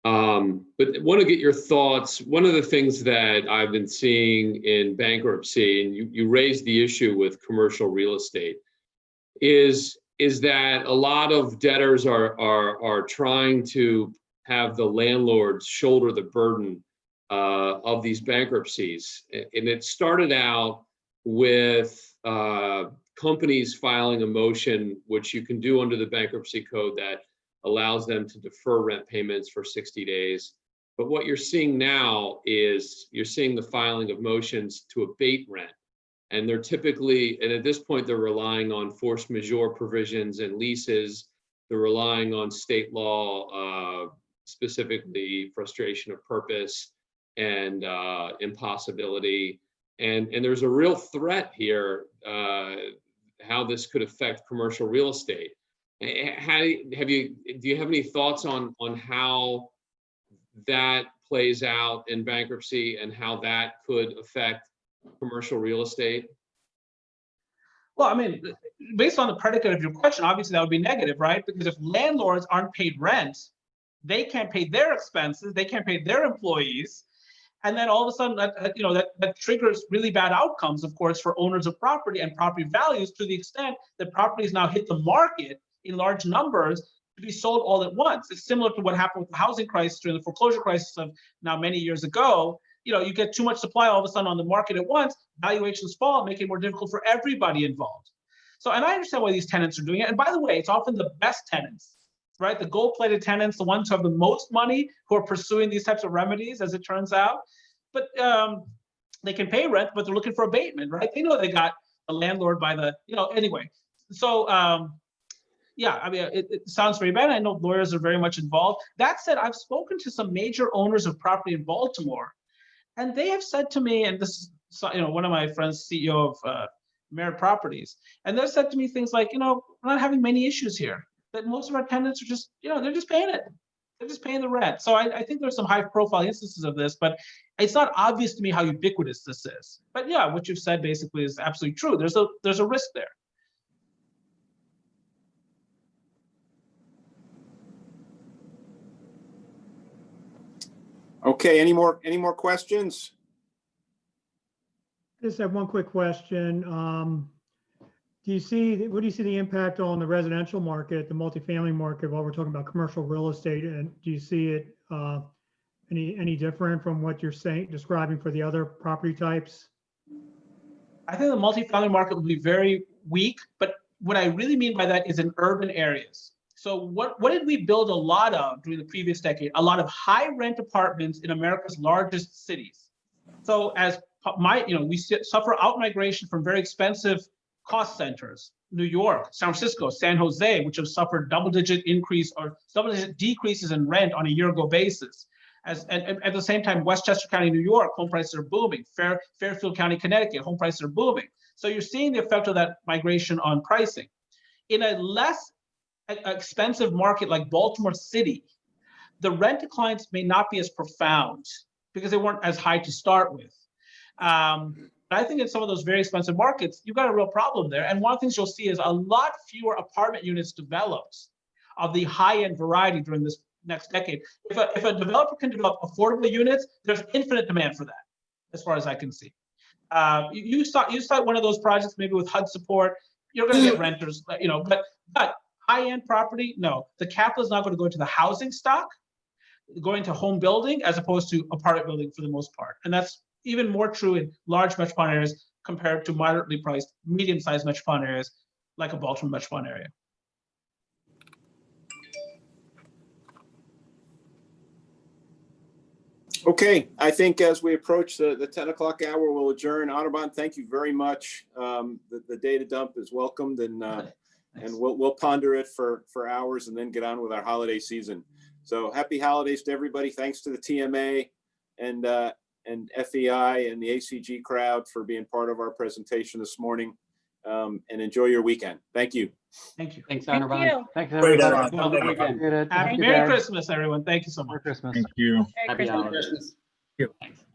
But I want to get your thoughts. One of the things that I've been seeing in bankruptcy, and you raised the issue with commercial real estate, is that a lot of debtors are trying to have the landlords shoulder the burden of these bankruptcies. And it started out with companies filing a motion, which you can do under the bankruptcy code, that allows them to defer rent payments for 60 days. But what you're seeing now is you're seeing the filing of motions to abate rent. And they're typically, and at this point, they're relying on force majeure provisions and leases. They're relying on state law, specifically frustration of purpose and impossibility. And there's a real threat here, how this could affect commercial real estate. Do you have any thoughts on how that plays out in bankruptcy and how that could affect commercial real estate? Well, I mean, based on the predicate of your question, obviously that would be negative, right? Because if landlords aren't paid rent, they can't pay their expenses, they can't pay their employees. And then all of a sudden that triggers really bad outcomes, of course, for owners of property and property values, to the extent that properties now hit the market in large numbers to be sold all at once. It's similar to what happened with the housing crisis during the foreclosure crisis of now many years ago. You get too much supply all of a sudden on the market at once, valuations fall, make it more difficult for everybody involved. So, and I understand why these tenants are doing it. And by the way, it's often the best tenants, right? The gold-plated tenants, the ones who have the most money, who are pursuing these types of remedies, as it turns out. But they can pay rent, but they're looking for abatement, right? They know they got a landlord by the, anyway. So, yeah, I mean, it sounds very bad. I know lawyers are very much involved. That said, I've spoken to some major owners of property in Baltimore, and they have said to me, and this is, one of my friends, CEO of Merit Properties, and they've said to me things like, we're not having many issues here. That most of our tenants are just, they're just paying it. They're just paying the rent. So I think there's some high-profile instances of this, but it's not obvious to me how ubiquitous this is. But yeah, what you've said basically is absolutely true. There's a risk there. Okay, any more questions? Just have one quick question. What do you see the impact on the residential market, the multifamily market, while we're talking about commercial real estate? And do you see it any different from what you're describing for the other property types? I think the multifamily market will be very weak, but what I really mean by that is in urban areas. So what did we build a lot of during the previous decade? A lot of high rent apartments in America's largest cities. So as we suffer out-migration from very expensive cost centers, New York, San Francisco, San Jose, which have suffered double-digit decreases in rent on a year-ago basis. And at the same time, Westchester County, New York, home prices are booming. Fairfield County, Connecticut, home prices are booming. So you're seeing the effect of that migration on pricing. In a less expensive market like Baltimore City, the rent declines may not be as profound because they weren't as high to start with. But I think in some of those very expensive markets, you've got a real problem there. And one of the things you'll see is a lot fewer apartment units developed of the high-end variety during this next decade. If a developer can develop affordable units, there's infinite demand for that, as far as I can see. You start one of those projects, maybe with HUD support, you're going to get renters, but high-end property, no. The capital is not going to go into the housing stock, going to home building as opposed to apartment building for the most part. And that's even more true in large metropolitan areas compared to moderately priced, medium-sized metropolitan areas like a Baltimore metropolitan area. Okay, I think as we approach the 10 o'clock hour, we'll adjourn. Anirban, thank you very much. The data dump is welcomed, and we'll ponder it for hours and then get on with our holiday season. So happy holidays to everybody. Thanks to the TMA and FEI and the ACG crowd for being part of our presentation this morning. And enjoy your weekend. Thank you. Thank you. Thanks, Anirban. Thanks, Great, everybody. Anirban. Have a good weekend. Merry Christmas, everyone. Thank you so much. Merry Christmas. Thank you. Happy holidays. Yep. Thanks.